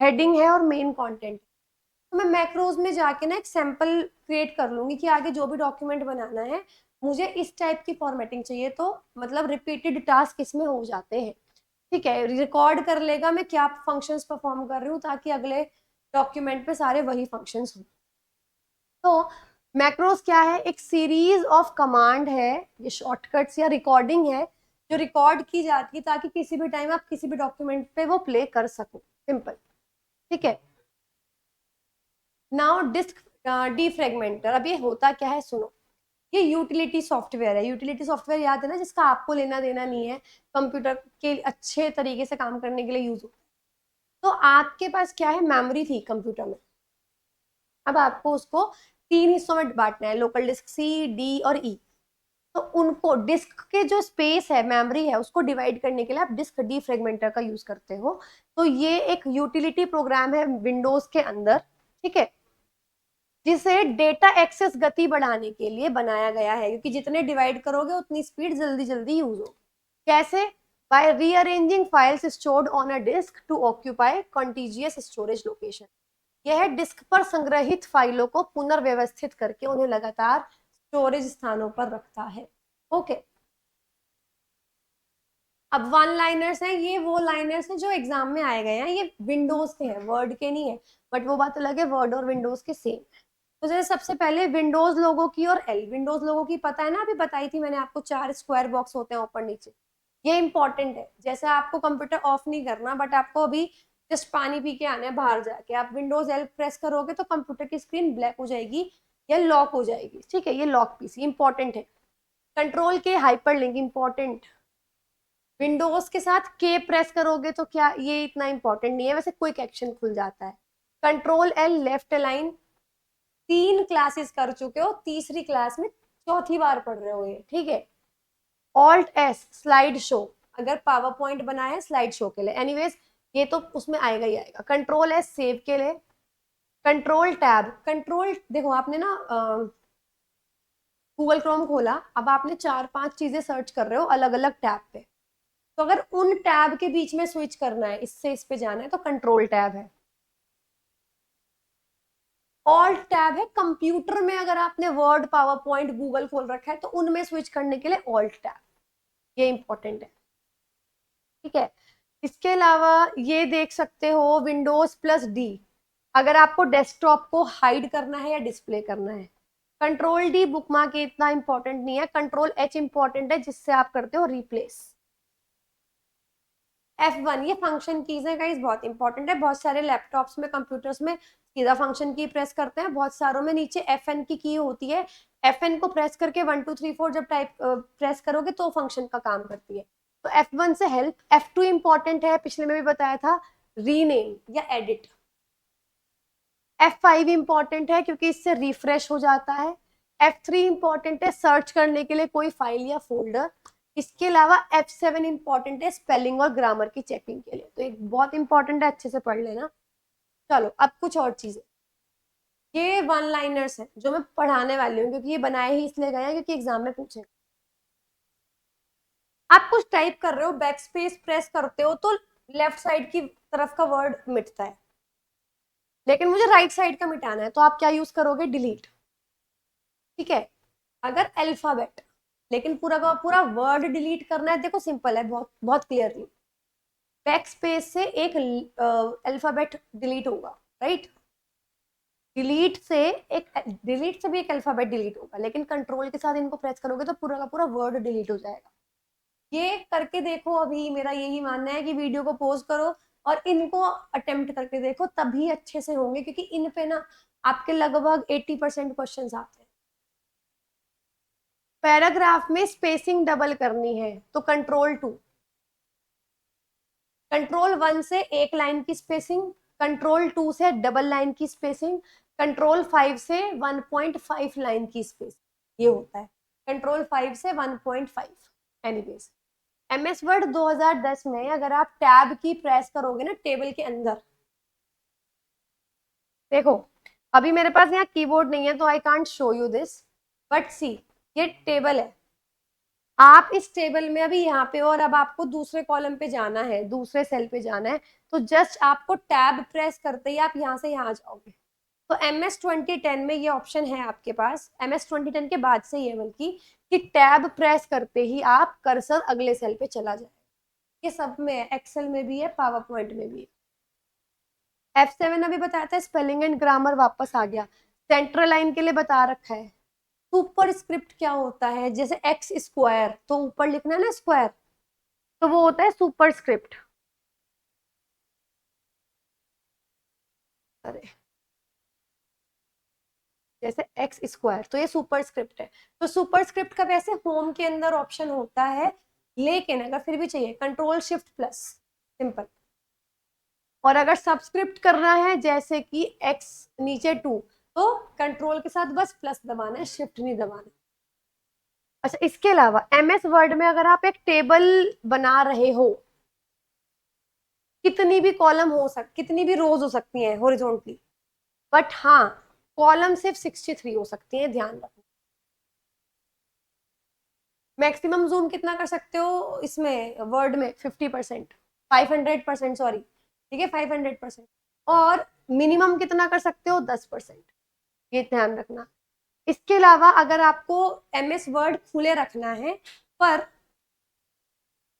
Speaker 1: हेडिंग है और मेन कंटेंट, तो मैं मैक्रोज में जाके ना एक सैंपल क्रिएट कर लूंगी कि आगे जो भी डॉक्यूमेंट बनाना है मुझे इस टाइप की फॉर्मेटिंग चाहिए, तो मतलब रिपीटेड टास्क इसमें हो जाते हैं। ठीक है, रिकॉर्ड कर लेगा मैं क्या फंक्शंस परफॉर्म कर रही हूँ, ताकि अगले डॉक्यूमेंट पे सारे वही फंक्शंस हो। तो मैक्रोस क्या है, एक सीरीज ऑफ कमांड है, ये शॉर्टकट्स या रिकॉर्डिंग है जो रिकॉर्ड की जाती है ताकि किसी भी टाइम आप किसी भी डॉक्यूमेंट पे वो प्ले कर सको, सिंपल। ठीक है, नाउ डिस्क डीफ्रेगमेंटर, अब ये होता क्या है सुनो। ये यूटिलिटी सॉफ्टवेयर है, यूटिलिटी सॉफ्टवेयर याद है ना, जिसका आपको लेना देना नहीं है, कंप्यूटर के अच्छे तरीके से काम करने के लिए यूज होता है। तो आपके पास क्या है, मेमोरी थी कंप्यूटर में, अब आपको उसको तीन हिस्सों में बांटना है, लोकल डिस्क, सी, डी और ई। तो उनको डिस्क के जो स्पेस है, मेमोरी है, उसको डिवाइड करने के लिए आप डिस्क डीफ्रेगमेंटर का यूज करते हो। तो ये एक यूटिलिटी प्रोग्राम है विंडोज के अंदर, ठीक है, जिसे डेटा एक्सेस गति बढ़ाने के लिए बनाया गया है, क्योंकि जितने डिवाइड करोगे उतनी स्पीड जल्दी जल्दी यूज हो। कैसे, by rearranging files stored on a disk to occupy contiguous storage location. यह डिस्क पर संग्रहित फाइलों को पुनर्व्यवस्थित करके उन्हें लगातार स्टोरेज स्थानों पर रखता है। ओके, अब वन लाइनर्स हैं, ये वो लाइनर्स हैं जो एग्जाम में आए गए हैं, ये विंडोज के हैं, वर्ड के नहीं है, बट वो बात अलग है, वर्ड और विंडोज के सेम। तो जैसे सबसे पहले विंडोज लोगो की और एल, विंडोज लोगो की पता है ना, अभी बताई थी मैंने आपको, चार स्क्वायर बॉक्स होते हैं ऊपर नीचे। ये इंपॉर्टेंट है, जैसे आपको कंप्यूटर ऑफ नहीं करना, बट आपको अभी जस्ट पानी पी के आना है बाहर जाके, आप विंडोज एल प्रेस करोगे तो कंप्यूटर की स्क्रीन ब्लैक हो जाएगी या लॉक हो जाएगी। ठीक है, ये लॉक पीसी इंपॉर्टेंट है। कंट्रोल के हाइपर लिंक इंपॉर्टेंट, विंडोज के साथ के प्रेस करोगे तो क्या, ये इतना इंपॉर्टेंट नहीं है, वैसे क्विक एक्शन खुल जाता है। कंट्रोल एल लेफ्ट अलाइन, तीन क्लासेस कर चुके हो, तीसरी क्लास में चौथी बार पढ़ रहे हो ये, ठीक है। ऑल्ट एस स्लाइड शो, अगर पावर पॉइंट बना है स्लाइड शो के लिए, एनीवेज ये तो उसमें आएगा ही आएगा। कंट्रोल एस सेव के लिए। कंट्रोल टैब, कंट्रोल देखो आपने ना गूगल क्रोम खोला, अब आपने चार पांच चीजें सर्च कर रहे हो अलग अलग टैब पे, तो अगर उन टैब के बीच में स्विच करना है, इससे इस पे जाना है, तो कंट्रोल टैब है। ऑल्ट टैब है कंप्यूटर में, अगर आपने वर्ड, पावर पॉइंट, गूगल खोल रखा है तो उनमें स्विच करने के लिए ऑल्ट टैब, ये इंपॉर्टेंट है। ठीक है, इसके अलावा ये देख सकते हो विंडोज प्लस डी, अगर आपको डेस्कटॉप को हाइड करना है या डिस्प्ले करना है। कंट्रोल डी बुकमार्क इतना इंपॉर्टेंट नहीं है, कंट्रोल एच इंपॉर्टेंट है, जिससे आप करते हो रिप्लेस। F1 ये फंक्शन कीज है गाइस, बहुत इंपॉर्टेंट है, बहुत सारे लैपटॉप्स में, कंप्यूटर्स में सीधा फंक्शन की प्रेस करते हैं, बहुत सारों में नीचे FN की होती है। FN को प्रेस करके 1 2 3 4 जब टाइप प्रेस करोगे तो फंक्शन का काम करती है। तो F1 से हेल्प, F2 इंपॉर्टेंट है, पिछले में भी बताया था, रीनेम या एडिट। F5 इंपॉर्टेंट है क्योंकि इससे रिफ्रेश हो जाता है। F3 इंपॉर्टेंट है सर्च करने के लिए कोई फाइल या फोल्डर। इसके अलावा F7 इंपॉर्टेंट है स्पेलिंग और ग्रामर की चेकिंग के लिए, तो एक बहुत इंपॉर्टेंट है, अच्छे से पढ़ लेना। चलो अब कुछ और चीजें, ये वन लाइनर्स है जो मैं पढ़ाने वाली हूँ, क्योंकि ये बनाए ही इसलिए गए हैं क्योंकि एग्जाम में पूछे। आप कुछ टाइप कर रहे हो, बैक स्पेस प्रेस करते हो तो लेफ्ट साइड की तरफ का वर्ड मिटता है, लेकिन मुझे राइट साइड का मिटाना है, तो आप क्या यूज करोगे, डिलीट। ठीक है, अगर अल्फाबेट, लेकिन पूरा का पूरा वर्ड डिलीट करना है, देखो सिंपल है, बहुत बहुत क्लियरली, बैक स्पेस से एक अल्फाबेट डिलीट होगा, राइट। डिलीट से भी एक अल्फाबेट डिलीट होगा, लेकिन कंट्रोल के साथ इनको प्रेस करोगे तो पूरा का पूरा वर्ड डिलीट हो जाएगा। ये करके देखो, अभी मेरा यही मानना है कि वीडियो को पॉज करो और इनको अटेम्प्ट करके देखो, तभी अच्छे से होंगे, क्योंकि इन पे ना आपके लगभग 80% क्वेश्चन आते हैं। पैराग्राफ में स्पेसिंग डबल करनी है तो कंट्रोल 2, कंट्रोल 1 से एक लाइन की स्पेसिंग, कंट्रोल 2 से डबल लाइन की स्पेसिंग, कंट्रोल 5 से 1.5 लाइन की स्पेसिंग, ये होता है कंट्रोल 5 से 1.5। एनीवेज, MS वर्ड 2010 में अगर आप टैब की प्रेस करोगे ना टेबल के अंदर, देखो अभी मेरे पास यहाँ कीबोर्ड नहीं है तो I can't show you this, but see ये टेबल है, आप इस टेबल में अभी यहाँ पे, और अब आपको दूसरे कॉलम पे जाना है, दूसरे सेल पे जाना है, तो जस्ट आपको टैब प्रेस करते ही आप यहाँ से यहाँ आ जाओगे। तो MS 2010 में ये ऑप्शन है आपके पास, MS 2010 के बाद से ये बल्कि, कि टैब प्रेस करते ही आप कर्सर अगले सेल पे चला जाए। ये सब में है, एक्सेल में भी है, पावर पॉइंट में भी है। F7 अभी बताया था, स्पेलिंग एंड ग्रामर वापस आ गया। सेंट्रल लाइन के लिए बता रखा है। सुपर स्क्रिप्ट क्या होता है, जैसे एक्स स्क्वायर तो ऊपर लिखना है ना स्क्वायर, तो वो होता है सुपर स्क्रिप्ट। अरे जैसे एक्स स्क्वायर तो ये सुपर स्क्रिप्ट है। तो सुपर स्क्रिप्ट का वैसे होम के अंदर ऑप्शन होता है, लेकिन अगर फिर भी चाहिए कंट्रोल shift+, सिंपल। और अगर सबस्क्रिप्ट करना है जैसे कि एक्स नीचे 2, तो कंट्रोल के साथ बस प्लस दबाना है, शिफ्ट नहीं दबाना। अच्छा, इसके अलावा MS वर्ड में अगर आप एक टेबल बना रहे हो, कितनी भी कॉलम कितनी भी रोज हो सकती हैं हॉरिजॉन्टली, बट हाँ कॉलम सिर्फ 63 हो सकती हैं, ध्यान रखना। मैक्सिमम जूम कितना कर सकते हो इसमें वर्ड में? 50%, 500%, सॉरी, ठीक है 500%। और मिनिमम कितना कर सकते हो? 10%, ये ध्यान रखना। इसके अलावा अगर आपको MS वर्ड खुले रखना है, पर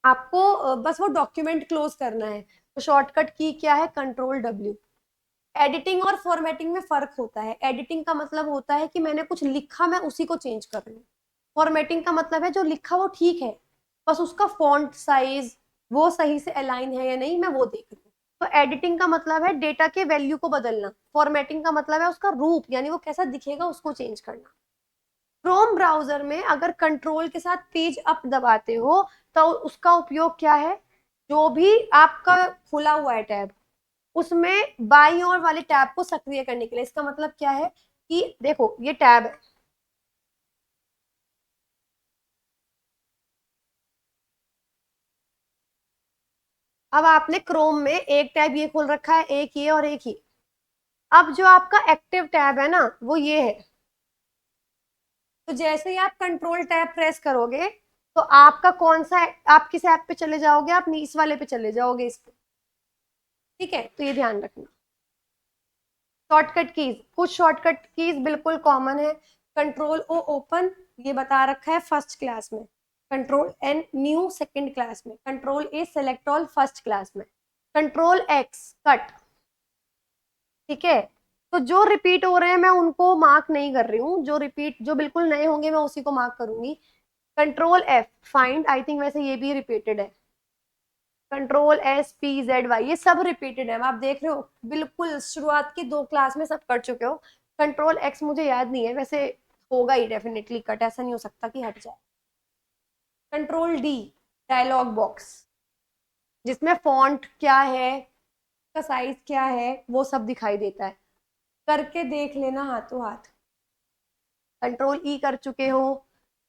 Speaker 1: आपको बस वो डॉक्यूमेंट क्लोज करना है, तो शॉर्टकट की क्या है? Control W। एडिटिंग और फॉर्मेटिंग में फर्क होता है। एडिटिंग का मतलब होता है कि मैंने कुछ लिखा, मैं उसी को चेंज कर रही हूँ। फॉर्मेटिंग का मतलब है जो लिखा वो ठीक है, बस उसका फॉन्ट साइज वो सही से अलाइन है या नहीं, मैं वो देख रही हूँ। तो एडिटिंग का मतलब है डेटा के वैल्यू को बदलना, फॉर्मेटिंग का मतलब है उसका रूप, यानी वो कैसा दिखेगा उसको चेंज करना। क्रोम ब्राउजर में अगर कंट्रोल के साथ पेज अप दबाते हो तो उसका उपयोग क्या है? जो भी आपका खुला हुआ है टैब, उसमें बाईं ओर वाले टैब को सक्रिय करने के लिए। इसका मतलब क्या है कि देखो ये टैब है, अब आपने क्रोम में एक टैब ये खोल रखा है, एक ये और एक ये। अब जो आपका एक्टिव टैब है ना वो ये है, तो जैसे ही आप कंट्रोल टैब प्रेस करोगे तो आपका कौन सा, आप किस ऐप पे चले जाओगे? आप इस वाले पे चले जाओगे, इस पे, ठीक है? तो ये ध्यान रखना। शॉर्टकट कीज, कुछ शॉर्टकट कीज बिल्कुल कॉमन है। कंट्रोल O ओपन, ये बता रखा है फर्स्ट क्लास में। Control N new second class में। Control A select all first class में। कंट्रोल X कट, ठीक है? तो जो रिपीट हो रहे हैं मैं उनको मार्क नहीं कर रही हूँ, जो बिल्कुल नए होंगे मैं उसी को मार्क करूंगी। Control F find, I think वैसे ये भी रिपीटेड है। Control S P Z Y, ये सब रिपीटेड है, आप देख रहे हो बिल्कुल शुरुआत की 2 क्लास में सब कर चुके हो। कंट्रोल X मुझे याद नहीं है, वैसे होगा ही डेफिनेटली कट, ऐसा नहीं हो सकता कि हट जाए। कंट्रोल D डायलॉग बॉक्स, जिसमें फॉन्ट क्या है, का साइज क्या है, वो सब दिखाई देता है, करके देख लेना हाथों हाथ। कंट्रोल E कर चुके हो।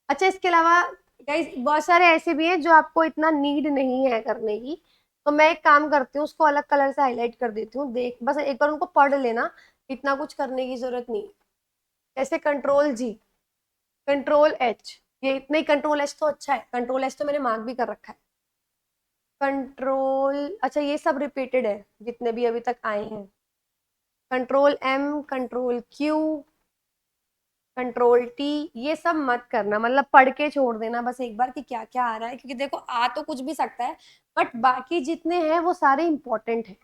Speaker 1: अच्छा, इसके अलावा गाइस बहुत सारे ऐसे भी हैं जो आपको इतना नीड नहीं है करने की, तो मैं एक काम करती हूँ, उसको अलग कलर से हाईलाइट कर देती हूँ, देख बस एक बार उनको पढ़ लेना, इतना कुछ करने की जरूरत नहीं है। जैसे कंट्रोल G, कंट्रोल H, ये नहीं कंट्रोल H तो अच्छा है, कंट्रोल H तो मैंने मार्क भी कर रखा है। कंट्रोल, अच्छा ये सब रिपीटेड है जितने भी अभी तक आए हैं। Control M, control Q, control T, ये सब मत करना, मतलब पढ़ के छोड़ देना बस एक बार कि क्या क्या आ रहा है, क्योंकि देखो आ तो कुछ भी सकता है, बट बाकी जितने हैं वो सारे इंपॉर्टेंट हैं,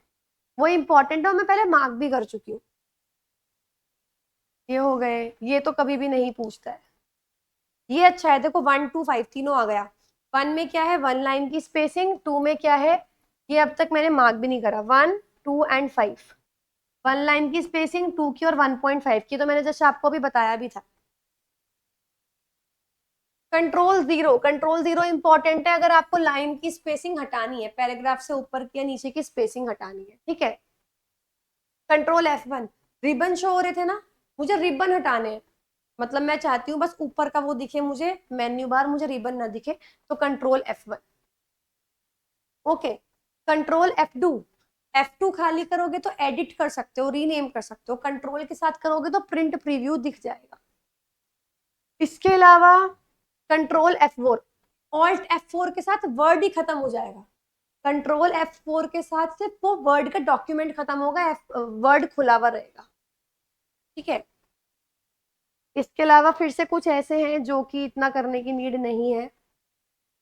Speaker 1: वो इंपॉर्टेंट है और मैं पहले मार्क भी कर चुकी हूँ। ये हो गए, ये तो कभी भी नहीं पूछता है। ये अच्छा है, देखो 1 2 5 तीनों आ गया। 1 में क्या है, 1 लाइन की स्पेसिंग, 2 में क्या है, ये अब तक मैंने मार्क भी नहीं करा, 1 2 एंड 5, 1 लाइन की स्पेसिंग 2 की और 1.5 की, तो मैंने जैसे आपको भी बताया भी था। कंट्रोल जीरो इंपॉर्टेंट है अगर आपको लाइन की स्पेसिंग हटानी है, पैराग्राफ से ऊपर की या नीचे की स्पेसिंग हटानी है, ठीक है। कंट्रोल F1, रिबन शो हो रहे थे ना, मुझे रिबन हटाने हैं, मतलब मैं चाहती हूँ बस ऊपर का वो दिखे मुझे, मेन्यू बार, मुझे रिबन ना दिखे, तो control F1। Okay, control F2, F2 खाली करोगे तो एडिट कर सकते हो, रीनेम कर सकते हो, कंट्रोल के साथ करोगे तो प्रिंट प्रीव्यू दिख जाएगा। इसके अलावा कंट्रोल F4, ऑल्ट F4 के साथ वर्ड ही खत्म हो जाएगा, कंट्रोल F4 के साथ सिर्फ वो वर्ड का डॉक्यूमेंट खत्म होगा, वर्ड खुला हुआ रहेगा, ठीक है। इसके अलावा फिर से कुछ ऐसे हैं जो कि इतना करने की नीड नहीं है,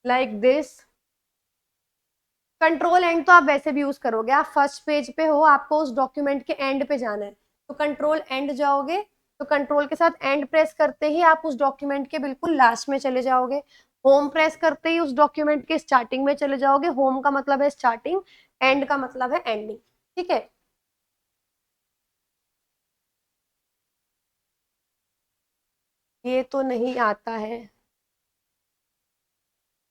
Speaker 1: लाइक दिस। कंट्रोल एंड तो आप वैसे भी यूज करोगे, आप फर्स्ट पेज पे हो, आपको उस डॉक्यूमेंट के एंड पे जाना है, तो कंट्रोल एंड जाओगे, तो कंट्रोल के साथ एंड प्रेस करते ही आप उस डॉक्यूमेंट के बिल्कुल लास्ट में चले जाओगे, होम प्रेस करते ही उस डॉक्यूमेंट के स्टार्टिंग में चले जाओगे, होम का मतलब है स्टार्टिंग, एंड का मतलब है एंडिंग, ठीक है। ये तो नहीं आता है,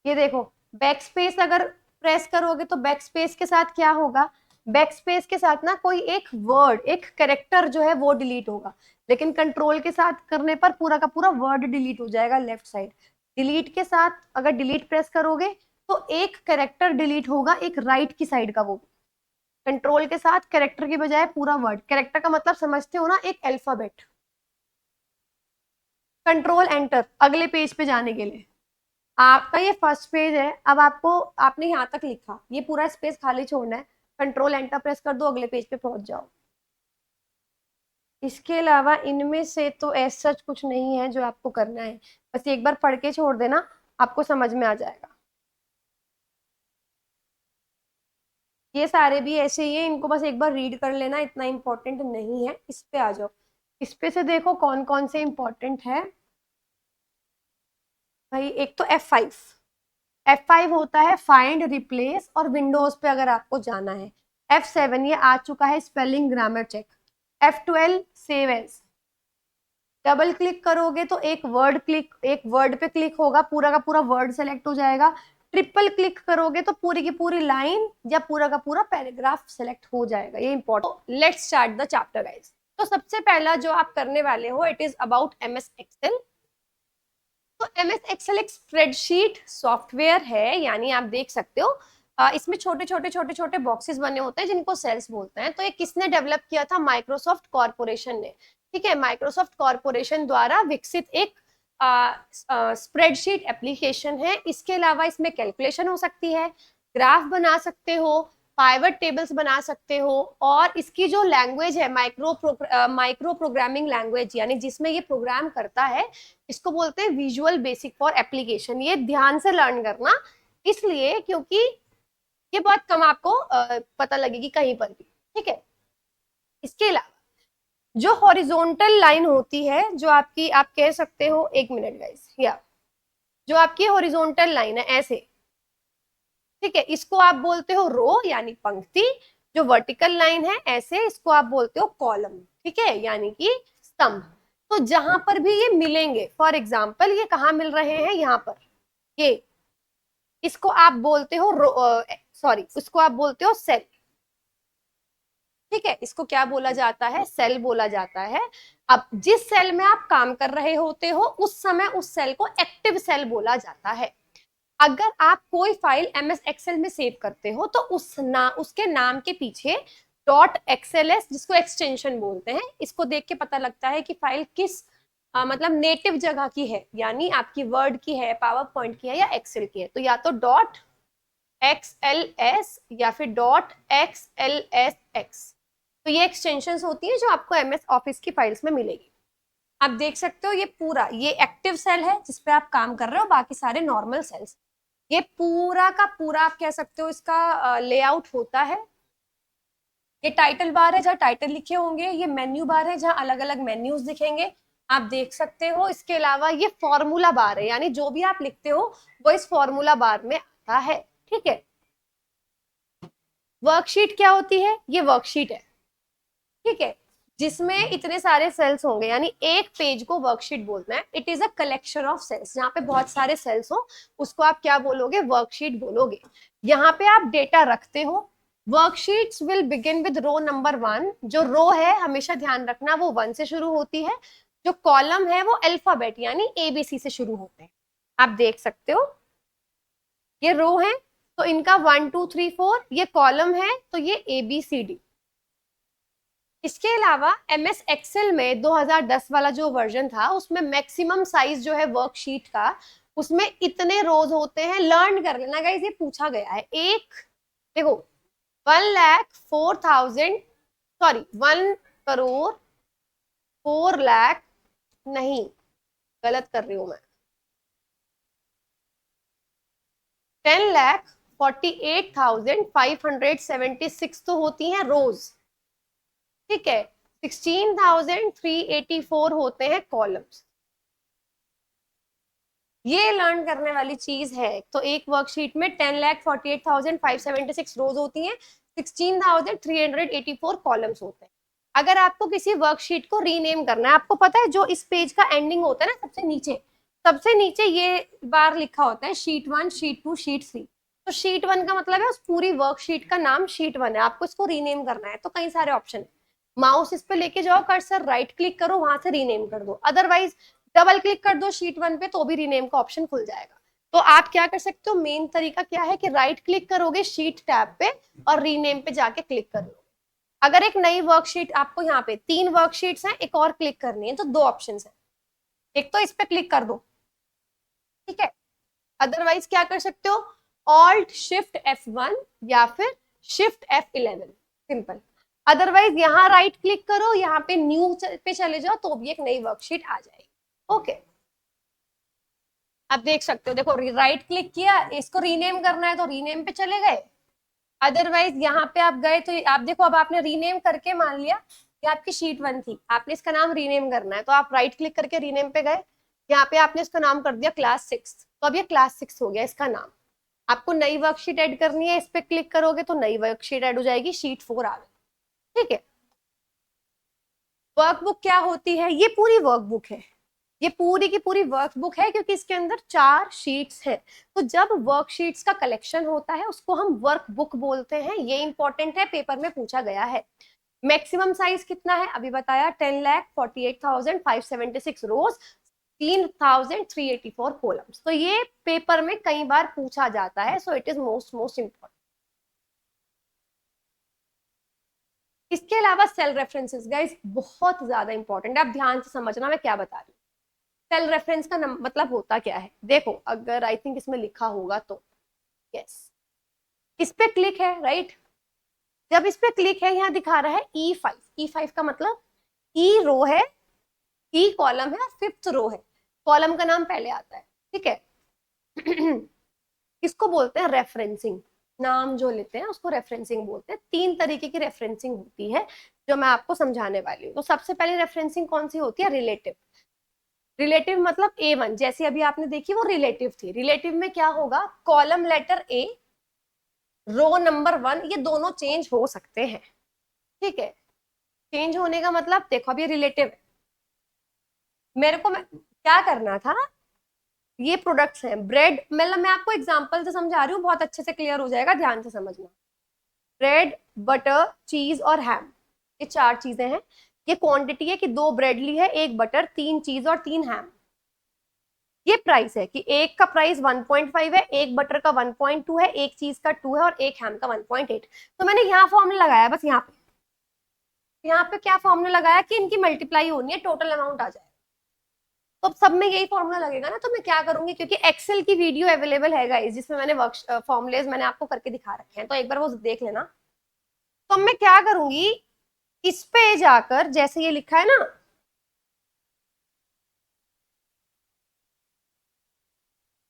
Speaker 1: ये देखो, बैक स्पेस अगर प्रेस करोगे तो बैक स्पेस के साथ क्या होगा, बैक स्पेस के साथ ना कोई एक वर्ड, एक कैरेक्टर जो है वो डिलीट होगा, लेकिन कंट्रोल के साथ करने पर पूरा का पूरा वर्ड डिलीट हो जाएगा लेफ्ट साइड। डिलीट के साथ अगर डिलीट प्रेस करोगे तो एक कैरेक्टर डिलीट होगा, एक राइट की साइड का, वो कंट्रोल के साथ कैरेक्टर की बजाय पूरा वर्ड, कैरेक्टर का मतलब समझते हो ना, एक अल्फाबेट। कंट्रोल एंटर अगले पेज पे जाने के लिए, आपका ये फर्स्ट पेज है, अब आपको, आपने यहाँ तक लिखा, ये पूरा स्पेस खाली छोड़ना है, कंट्रोल एंटर प्रेस कर दो, अगले पेज पे पहुंच जाओ। इसके अलावा इनमें से तो ऐसा सच कुछ नहीं है जो आपको करना है, बस एक बार पढ़ के छोड़ देना, आपको समझ में आ जाएगा। ये सारे भी ऐसे ही है, इनको बस एक बार रीड कर लेना, इतना इंपॉर्टेंट नहीं है। इस पे आ जाओ, इस पे से देखो कौन कौन से इंपॉर्टेंट है भाई। एक तो F5 होता है फाइंड, रिप्लेस और विंडोज पे अगर आपको जाना है। F7 ये आ चुका है spelling grammar check. F12 save as, double click करोगे तो एक वर्ड पे क्लिक होगा, पूरा का पूरा वर्ड सेलेक्ट हो जाएगा। ट्रिपल क्लिक करोगे तो पूरी की पूरी लाइन या पूरा का पूरा पैराग्राफ सेलेक्ट हो जाएगा, ये important. Let's start the chapter guys. तो सबसे पहला जो आप करने वाले हो, it is about MS Excel. तो MS एक्सेल एक स्प्रेडशीट सॉफ्टवेयर है, यानी आप देख सकते हो इसमें छोटे छोटे छोटे छोटे बॉक्सेस बने होते हैं जिनको सेल्स बोलते हैं। तो ये किसने डेवलप किया था, माइक्रोसॉफ्ट कॉर्पोरेशन ने, ठीक है। माइक्रोसॉफ्ट कॉर्पोरेशन द्वारा विकसित एक स्प्रेडशीट एप्लीकेशन है। इसके अलावा इसमें कैलकुलेशन हो सकती है, ग्राफ बना सकते हो, पाइवट टेबल्स बना सकते हो, और इसकी जो लैंग्वेज है माइक्रो प्रोग्रामिंग लैंग्वेज, यानी जिसमें ये प्रोग्राम करता है, इसको बोलते हैं विजुअल बेसिक फॉर एप्लीकेशन। ये ध्यान से लर्न करना, इसलिए क्योंकि ये बहुत कम आपको पता लगेगी कहीं पर भी, ठीक है। इसके अलावा जो हॉरिजॉन्टल लाइन होती है, जो आपकी, आप कह सकते हो, एक मिनट गाइस, या जो आपकी हॉरिजॉन्टल लाइन है ऐसे, ठीक है, इसको आप बोलते हो रो यानी पंक्ति। जो वर्टिकल लाइन है ऐसे, इसको आप बोलते हो कॉलम, ठीक है, यानी कि स्तंभ। तो जहां पर भी ये मिलेंगे, फॉर एग्जाम्पल ये कहाँ मिल रहे हैं, यहाँ पर, ये, इसको आप बोलते हो सॉरी, इसको आप बोलते हो सेल, ठीक है। इसको क्या बोला जाता है, सेल बोला जाता है। अब जिस सेल में आप काम कर रहे होते हो उस समय उस सेल को एक्टिव सेल बोला जाता है। अगर आप कोई फाइल MS एक्सेल में सेव करते हो तो उसके नाम के पीछे .xls, जिसको एक्सटेंशन बोलते हैं, इसको देख के पता लगता है कि फाइल किस मतलब नेटिव जगह की है, यानी आपकी वर्ड की है, पावर पॉइंट की है, या एक्सेल की है। तो या तो .xls या फिर .xlsx, तो ये एक्सटेंशन होती है जो आपको MS ऑफिस की फाइल्स में मिलेगी। आप देख सकते हो ये पूरा, ये एक्टिव सेल है जिसपे आप काम कर रहे हो, बाकी सारे नॉर्मल सेल्स। ये पूरा का पूरा आप कह सकते हो इसका लेआउट होता है। ये टाइटल बार है जहाँ टाइटल लिखे होंगे, ये मेन्यू बार है जहाँ अलग अलग मेन्यूज दिखेंगे, आप देख सकते हो। इसके अलावा ये फॉर्मूला बार है, यानी जो भी आप लिखते हो वो इस फॉर्मूला बार में आता है। ठीक है, वर्कशीट क्या होती है? ये वर्कशीट है, ठीक है, जिसमें इतने सारे सेल्स होंगे, यानी एक पेज को वर्कशीट बोलते हैं। It is a collection of cells, जहाँ पे बहुत सारे सेल्स हो उसको आप क्या बोलोगे? वर्कशीट बोलोगे। यहाँ पे आप डेटा रखते हो। Worksheets will begin with row number 1। जो रो है हमेशा ध्यान रखना वो 1 से शुरू होती है। जो कॉलम है वो अल्फाबेट यानी ABC से शुरू होते हैं। आप देख सकते हो ये रो है तो इनका 1 2 3 4, ये कॉलम है तो ये ABCD। इसके अलावा MS एक्सेल में 2010 वाला जो वर्जन था उसमें मैक्सिमम साइज जो है वर्कशीट का, उसमें इतने रोज होते हैं। लर्न कर लेना गाइस, ये पूछा गया है। एक देखो 1,04,000, सॉरी 1,04,00,000, नहीं गलत कर रही हूं मैं, 10,48,576 तो होती हैं रोज, ठीक है। 16,384 होते हैं कॉलम्स। ये लर्न करने वाली चीज है। तो एक वर्कशीट में 10,48,576 रोज होती हैं, 16,384 कॉलम्स होते हैं। अगर आपको किसी वर्कशीट को रीनेम करना है, आपको पता है जो इस पेज का एंडिंग होता है ना, सबसे नीचे ये बार लिखा होता है शीट 1, शीट 2, शीट 3। तो शीट 1 का मतलब है उस पूरी वर्कशीट का नाम शीट 1 है। आपको इसको रीनेम करना है तो कई सारे ऑप्शन है। माउस इस पे लेके जाओ, कर्सर राइट क्लिक करो, वहां से रीनेम कर दो। अदरवाइज डबल क्लिक कर दो शीट 1 पे तो भी रीनेम का ऑप्शन खुल जाएगा। तो आप क्या कर सकते हो, मेन तरीका क्या है कि राइट क्लिक करोगे शीट टैब पे और रीनेम पे जाके क्लिक कर लो। अगर एक नई वर्कशीट, आपको यहाँ पे 3 वर्कशीट्स हैं, एक और क्लिक करनी है तो 2 ऑप्शन है। एक तो इस पे क्लिक कर दो, ठीक है। अदरवाइज क्या कर सकते हो, ऑल्ट शिफ्ट F1 या फिर शिफ्ट F11, सिंपल। अदरवाइज यहाँ राइट क्लिक करो, यहाँ पे न्यू पे चले जाओ तो भी एक नई वर्कशीट आ जाएगी। ओके, आप देख सकते हो, देखो राइट क्लिक किया, इसको रीनेम करना है तो रीनेम पे चले गए। अदरवाइज यहाँ पे आप गए तो आप देखो, अब आपने रीनेम करके, मान लिया कि आपकी शीट 1 थी, आपने इसका नाम रीनेम करना है तो आप राइट क्लिक करके रीनेम पे गए। यहाँ पे आपने इसका नाम कर दिया क्लास 6, तो अब ये क्लास 6 हो गया इसका नाम। आपको नई वर्कशीट ऐड करनी है, इस पे क्लिक करोगे तो नई वर्कशीट ऐड हो जाएगी, शीट 4 आ गई, ठीक है। वर्कबुक क्या होती है? ये पूरी वर्कबुक है, ये पूरी की पूरी वर्कबुक है, क्योंकि इसके अंदर 4 शीट्स हैं। तो जब वर्कशीट्स का कलेक्शन होता है उसको हम वर्कबुक बोलते हैं। ये इंपॉर्टेंट है, पेपर में पूछा गया है। मैक्सिमम साइज कितना है अभी बताया, 10,48,576 रोज, 3,384 कॉलम्स। तो ये पेपर में कई बार पूछा जाता है, so it is most important. इसके अलावा सेल रेफरेंसेस गाइस बहुत ज्यादा इंपॉर्टेंट है, आप ध्यान से समझना मैं क्या बता रही हूँ। सेल रेफरेंस का मतलब होता क्या है, देखो अगर आई थिंक इसमें लिखा होगा तो, यस, इस पे क्लिक है, राइट। जब इस पे क्लिक है, यहाँ दिखा रहा है E5। E5 का मतलब ई रो है, ई कॉलम है और 5th रो है। कॉलम का नाम पहले आता है, ठीक है। इसको बोलते हैं रेफरेंसिंग। नाम जो लेते हैं उसको रेफरेंसिंग बोलते हैं। 3 तरीके की रेफरेंसिंग होती है जो मैं आपको समझाने वाली हूँ। तो सबसे पहले रेफरेंसिंग कौन सी होती है? रिलेटिव। रिलेटिव मतलब A1, जैसे अभी आपने देखी वो रिलेटिव थी। रिलेटिव में क्या होगा, column letter A, row number 1, ये दोनों चेंज हो सकते हैं, ठीक है। चेंज होने का मतलब देखो, अब ये रिलेटिव है, मेरे को क्या करना था, ये प्रोडक्ट्स हैं ब्रेड, मतलब मैं आपको एग्जांपल से समझा रही हूँ, बहुत अच्छे से क्लियर हो जाएगा, ध्यान से समझना। ब्रेड, बटर, चीज और हैम, ये 4 चीजें हैं। ये क्वांटिटी है कि 2 ब्रेड ली है, 1 बटर, 3 चीज और 3 हैम। ये प्राइस है कि एक का प्राइस 1.5 है, एक बटर का 1.2 है, एक चीज का 2 है और एक हैम का 1.8। तो मैंने यहाँ फॉर्मूला लगाया, बस यहाँ पे क्या फॉर्मूला लगाया कि इनकी मल्टीप्लाई होनी है, टोटल अमाउंट आ जाए। तो अब सब में यही फॉर्मूला लगेगा ना, तो मैं क्या करूंगी, क्योंकि एक्सेल की वीडियो अवेलेबल है गाइस जिसमें मैंने वर्क फॉर्मुलेज मैंने आपको करके दिखा रखे हैं, तो एक बार वो देख लेना। तो अब मैं क्या करूंगी, इस पे जाकर जैसे ये लिखा है ना,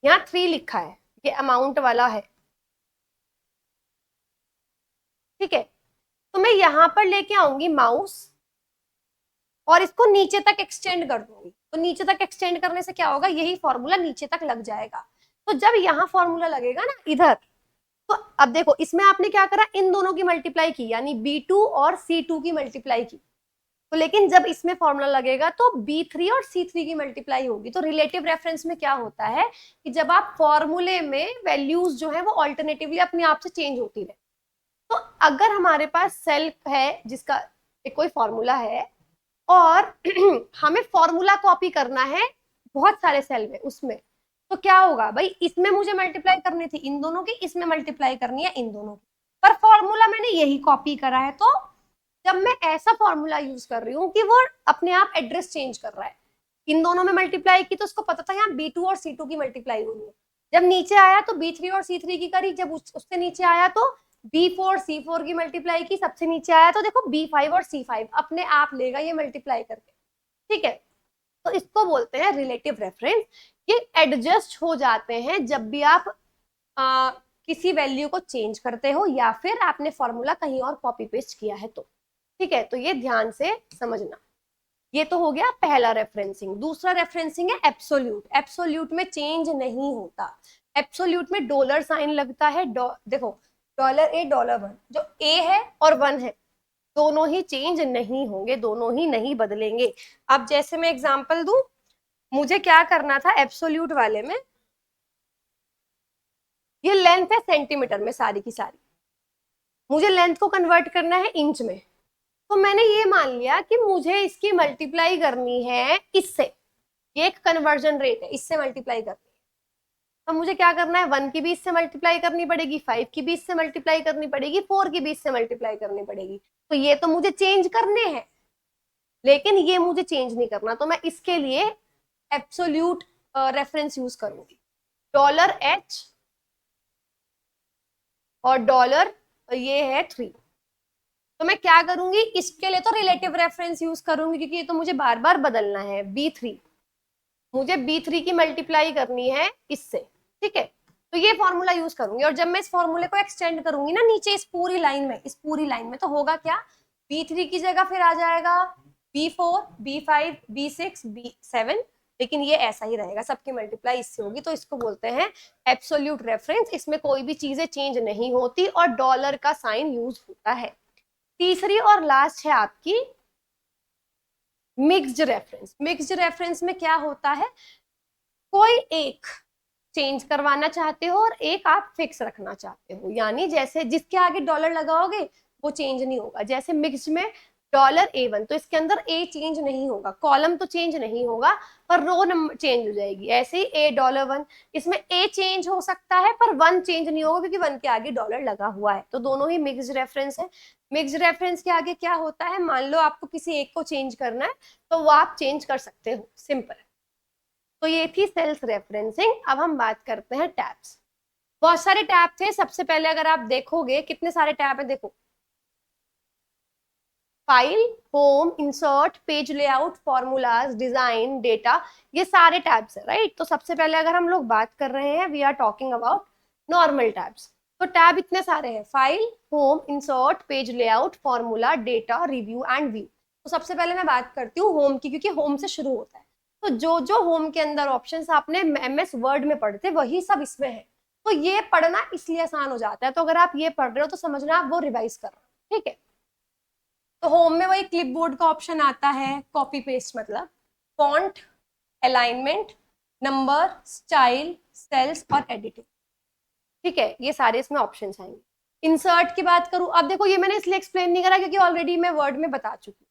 Speaker 1: यहाँ 3 लिखा है, ये अमाउंट वाला है, ठीक है। तो मैं यहाँ पर लेके आऊंगी माउस और इसको नीचे तक एक्सटेंड कर दूंगी, तो नीचे तक एक्सटेंड करने से क्या होगा, यही फॉर्मूला नीचे तक लग जाएगा। तो जब यहाँ फॉर्मूला लगेगा ना इधर, तो अब देखो इसमें आपने क्या करा, इन दोनों की मल्टीप्लाई की, यानी B2 और C2 की मल्टीप्लाई की। तो लेकिन जब इसमें फॉर्मूला लगेगा तो B3 और C3 की मल्टीप्लाई होगी। तो रिलेटिव रेफरेंस में क्या होता है कि जब आप फॉर्मूले में वैल्यूज जो है वो ऑल्टरनेटिवली अपने आप से चेंज होती रहे। तो अगर हमारे पास सेल है जिसका एक कोई फॉर्मूला है और हमें फॉर्मूला कॉपी करना है बहुत सारे सेल में उसमें, तो क्या होगा भाई, इसमें मुझे मल्टीप्लाई करनी थी इन दोनों की, इसमें मल्टीप्लाई करनी है इन दोनों की, पर फॉर्मूला मैंने यही कॉपी करा है। तो जब मैं ऐसा फॉर्मूला यूज कर रही हूँ कि वो अपने आप एड्रेस चेंज कर रहा है, इन दोनों में मल्टीप्लाई की तो उसको पता था यहाँ B2 और C2 की मल्टीप्लाई होनी है, जब नीचे आया तो B3 और C3 की करी, जब उससे नीचे आया तो B4 C4 की मल्टीप्लाई की, सबसे नीचे आया तो देखो B5 और C5 अपने आप लेगा ये मल्टीप्लाई करके, ठीक है। तो इसको बोलते हैं रिलेटिव रेफरेंस। ये एडजस्ट हो जाते हैं जब भी आप किसी वैल्यू को चेंज करते हो या फिर आपने फॉर्मूला कहीं और कॉपी पेस्ट किया है तो, ठीक है। तो ये ध्यान से समझना। ये तो हो गया पहला रेफरेंसिंग। दूसरा रेफरेंसिंग है एब्सोल्यूट। एब्सोल्यूट में चेंज नहीं होता, एब्सोल्यूट में डॉलर साइन लगता है। देखो $A $1, जो A है और 1 है दोनों ही चेंज नहीं होंगे, दोनों ही नहीं बदलेंगे। अब जैसे मैं एग्जांपल दूं, मुझे क्या करना था एब्सोल्यूट वाले में, ये लेंथ है सेंटीमीटर में सारी की सारी, मुझे लेंथ को कन्वर्ट करना है इंच में। तो मैंने ये मान लिया कि मुझे इसकी मल्टीप्लाई करनी है इससे, ये एक कन्वर्जन रेट है, इससे मल्टीप्लाई करनी है। तो मुझे क्या करना है, 1 की भी इससे मल्टीप्लाई करनी पड़ेगी, 5 की भी इससे मल्टीप्लाई करनी पड़ेगी, 4 की भी इससे मल्टीप्लाई करनी पड़ेगी। तो ये तो मुझे चेंज करने हैं, लेकिन ये मुझे चेंज नहीं करना, तो मैं इसके लिए एब्सोल्यूट रेफरेंस यूज करूंगी। $H और ये है 3। तो मैं क्या करूंगी, इसके लिए तो रिलेटिव रेफरेंस यूज करूंगी क्योंकि ये तो मुझे बार बार बदलना है। B3, मुझे B3 की मल्टीप्लाई करनी है इससे, ठीक है। तो ये फॉर्मूला यूज करूंगी और जब मैं इस फॉर्मूले को एक्सटेंड करूंगी ना नीचे इस पूरी लाइन में, इस पूरी लाइन में, तो होगा क्या, B3 की जगह फिर आ जाएगा B4 B5 B6 B7, लेकिन ये ऐसा ही रहेगा, सबकी मल्टीप्लाई इससे होगी। तो इसको बोलते हैं एब्सोल्यूट रेफरेंस। इसमें कोई भी चीजें चेंज नहीं होती और डॉलर का साइन यूज होता है। तीसरी और लास्ट है आपकी मिक्स्ड रेफरेंस। मिक्स्ड रेफरेंस में क्या होता है, कोई एक चेंज करवाना चाहते हो और एक आप फिक्स रखना चाहते हो, यानी जैसे जिसके आगे डॉलर लगाओगे वो चेंज नहीं होगा। जैसे मिक्स्ड में $A1, तो इसके अंदर A चेंज नहीं होगा, कॉलम तो चेंज नहीं होगा पर रो नंबर चेंज हो जाएगी। ऐसे ही $1, इसमें A चेंज हो सकता है पर 1 चेंज नहीं होगा क्योंकि 1 के आगे डॉलर लगा हुआ है। तो दोनों ही मिक्स्ड रेफरेंस है। मिक्स्ड रेफरेंस के आगे क्या होता है, मान लो आपको किसी एक को चेंज करना है तो वो आप चेंज कर सकते हो, सिंपल। तो ये थी सेल्स रेफरेंसिंग। अब हम बात करते हैं टैब्स। बहुत सारे टैब थे। सबसे पहले अगर आप देखोगे कितने सारे टैब है, देखो file, home, insert, page layout, formulas, design, data, ये सारे टैब्स है, राइट। तो सबसे पहले अगर हम लोग बात कर रहे हैं, we are talking about normal tabs. तो टैब इतने सारे हैं, file, home, insert, page layout, formula, data, review and view. तो सबसे पहले मैं बात करती हूँ होम की, क्योंकि होम से शुरू होता है। तो जो जो होम के अंदर ऑप्शंस आपने MS वर्ड में पढ़े थे वही सब इसमें है। तो ये पढ़ना इसलिए आसान हो जाता है। तो अगर आप ये पढ़ रहे हो तो समझना आप वो रिवाइज कर रहे हो, ठीक है। तो होम में वही क्लिपबोर्ड का ऑप्शन आता है, कॉपी पेस्ट मतलब, font, alignment, number, style, cells और एडिटिंग, ठीक है। ये सारे इसमें ऑप्शंस आएंगे। इंसर्ट की बात करूं, अब देखो ये मैंने इसलिए एक्सप्लेन नहीं करा क्योंकि ऑलरेडी मैं वर्ड में बता चुकी हूँ।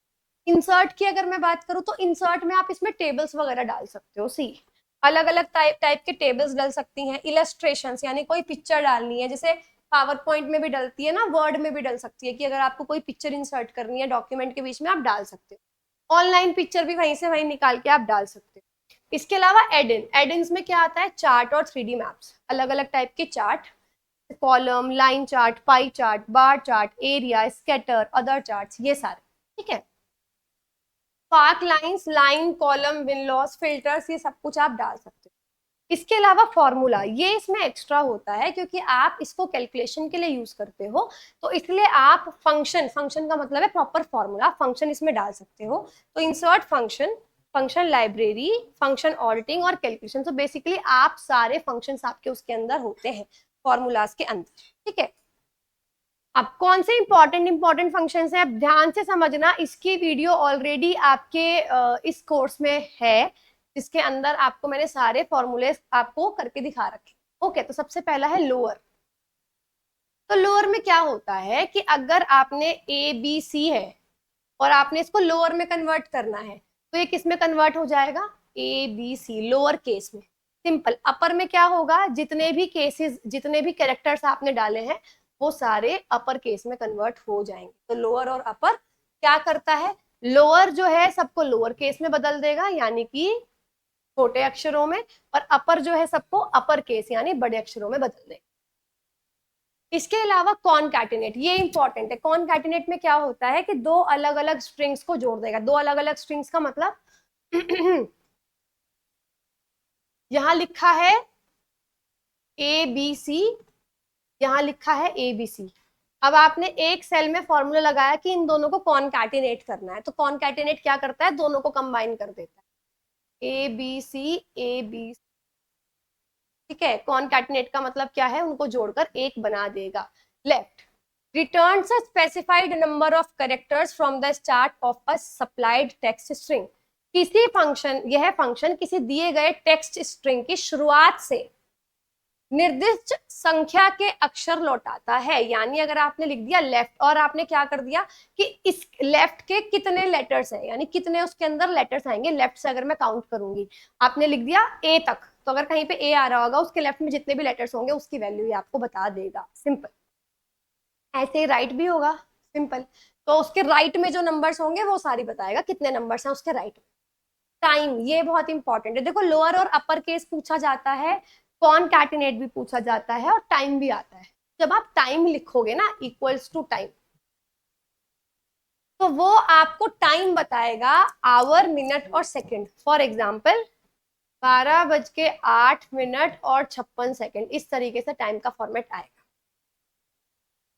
Speaker 1: इंसर्ट की अगर मैं बात करूं तो इंसर्ट में आप इसमें टेबल्स वगैरह डाल सकते हो। सी अलग अलग टाइप के टेबल्स डाल सकती हैं। इलस्ट्रेशंस यानी कोई पिक्चर डालनी है, जैसे पावर पॉइंट में भी डलती है ना, वर्ड में भी डल सकती है कि अगर आपको कोई पिक्चर इंसर्ट करनी है डॉक्यूमेंट के बीच में, आप डाल सकते हो। ऑनलाइन पिक्चर भी वहीं से वहीं निकाल के आप डाल सकते हो। इसके अलावा एडिन्स में क्या आता है, चार्ट और 3D मैप्स, अलग अलग टाइप के chart, column, line chart, pie chart, bar chart, area, scatter, other charts, ये सारे, ठीक है। Park lines, line, column, win loss, filters, ये सब कुछ आप डाल सकते हो। इसके अलावा फॉर्मूला, ये इसमें एक्स्ट्रा होता है क्योंकि आप इसको कैलकुलेशन के लिए यूज करते हो, तो इसलिए आप फंक्शन, फंक्शन का मतलब है प्रॉपर फॉर्मूला, फंक्शन इसमें डाल सकते हो। तो insert function, function library, function auditing और कैलकुलेशन। तो बेसिकली आप सारे फंक्शंस आपके उसके अंदर होते हैं, फॉर्मूलाज के अंदर, ठीक है। अब कौन से इंपॉर्टेंट फंक्शंस हैं, अब ध्यान से समझना, इसकी वीडियो ऑलरेडी आपके इस कोर्स में है, जिसके अंदर आपको मैंने सारे फॉर्मूले आपको करके दिखा रखे। ओके, तो सबसे पहला है लोअर। तो लोअर में क्या होता है कि अगर आपने ए बी सी है और आपने इसको लोअर में कन्वर्ट करना है, तो ये किस में कन्वर्ट हो जाएगा, A B C, lower case में। सिंपल। अपर में क्या होगा, जितने भी केसेस, जितने भी कैरेक्टर्स आपने डाले हैं वो सारे अपर केस में कन्वर्ट हो जाएंगे। तो लोअर और अपर क्या करता है, लोअर जो है सबको लोअर केस में बदल देगा यानी कि छोटे अक्षरों में, और अपर जो है सबको अपर केस यानी बड़े अक्षरों में बदल देगा। इसके अलावा कॉनकैटिनेट, ये इंपॉर्टेंट है। कॉनकैटिनेट में क्या होता है कि दो अलग अलग स्ट्रिंग्स को जोड़ देगा। दो अलग अलग स्ट्रिंग्स का मतलब यहां लिखा है ए बी सी, यहां लिखा है ए बी सी। अब आपने एक सेल में फॉर्मूला लगाया कि इन दोनों को कॉनकैटिनेट करना है, तो कॉनकैटिनेट क्या करता है, दोनों को कंबाइन कर देता है, ए बी सी, ए बी, ठीक है। कॉनकैटिनेट का मतलब क्या है, उनको जोड़कर एक बना देगा। Left returns a specified number of characters from the start of a supplied text string। किसी फंक्शन, यह फंक्शन किसी दिए गए टेक्स्ट स्ट्रिंग की शुरुआत से निर्दिष्ट संख्या के अक्षर लौटाता है। यानी अगर आपने लिख दिया लेफ्ट और आपने क्या कर दिया कि इस लेफ्ट के कितने लेटर्स हैं, यानी कितने उसके अंदर लेटर्स आएंगे, लेफ्ट से अगर मैं काउंट करूंगी, आपने लिख दिया ए तक, तो अगर कहीं पे ए आ रहा होगा उसके लेफ्ट में जितने भी लेटर्स होंगे उसकी वैल्यू ही आपको बता देगा। सिंपल। ऐसे ही राइट भी होगा, सिंपल। तो उसके राइट में जो नंबर्स होंगे वो सारी बताएगा कितने नंबर्स हैं उसके राइट में। टाइम, ये बहुत इंपॉर्टेंट है। देखो लोअर और अपर केस पूछा जाता है, कॉनकैटिनेट भी पूछा जाता है और टाइम भी आता है। जब आप टाइम लिखोगे ना इक्वल्स टू टाइम, तो वो आपको टाइम बताएगा आवर, मिनट और सेकंड। फॉर एग्जांपल 12:08 और 56 इस तरीके से टाइम का फॉर्मेट आएगा।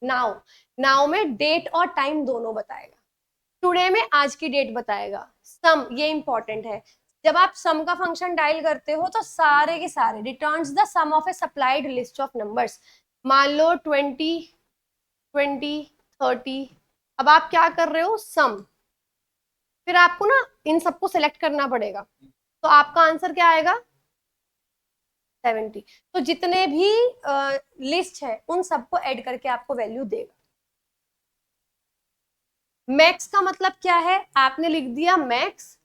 Speaker 1: नाउ, नाउ में डेट और टाइम दोनों बताएगा। टुडे में आज की डेट बताएगा। सम, ये इंपॉर्टेंट है। जब आप सम का फंक्शन डायल करते हो तो सारे के सारे returns the sum of a supplied list of numbers. मान लो 20, 20, 30। अब आप क्या कर रहे हो, सम, फिर आपको ना इन सबको सिलेक्ट करना पड़ेगा, तो आपका आंसर क्या आएगा, 70। तो जितने भी लिस्ट है उन सबको ऐड करके आपको वैल्यू देगा। मैक्स का मतलब क्या है, आपने लिख दिया मैक्स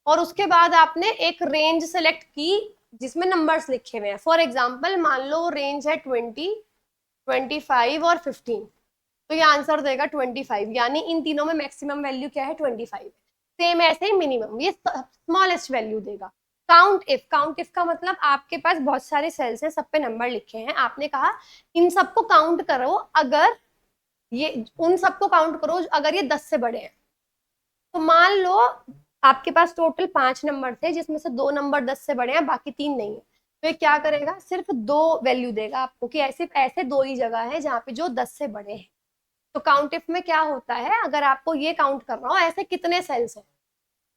Speaker 1: और उसके बाद आपने एक रेंज सेलेक्ट की जिसमें नंबर्स लिखे हुए हैं। फॉर एग्जाम्पल मान लो रेंज है 20, 25 और 15, तो ये आंसर देगा 25, यानी इन तीनों में मैक्सिमम वैल्यू क्या है, 25। सेम ऐसे ही मिनिमम, ये स्मॉलेस्ट वैल्यू देगा। काउंट इफ, काउंट इफ का मतलब आपके पास बहुत सारे सेल्स हैं, सब पे नंबर लिखे हैं, आपने कहा इन सबको काउंट करो, अगर ये उन सबको काउंट करो अगर ये 10 से बड़े हैं। तो मान लो आपके पास टोटल 5 नंबर थे जिसमें से 2 नंबर 10 से बड़े हैं, बाकी 3 नहीं है, तो ये क्या करेगा, सिर्फ 2 वैल्यू देगा आपको कि ऐसे ऐसे 2 ही जगह है जहाँ पे जो 10 से बड़े हैं। तो काउंट इफ में क्या होता है, अगर आपको ये काउंट करना हो ऐसे कितने सेल्स हैं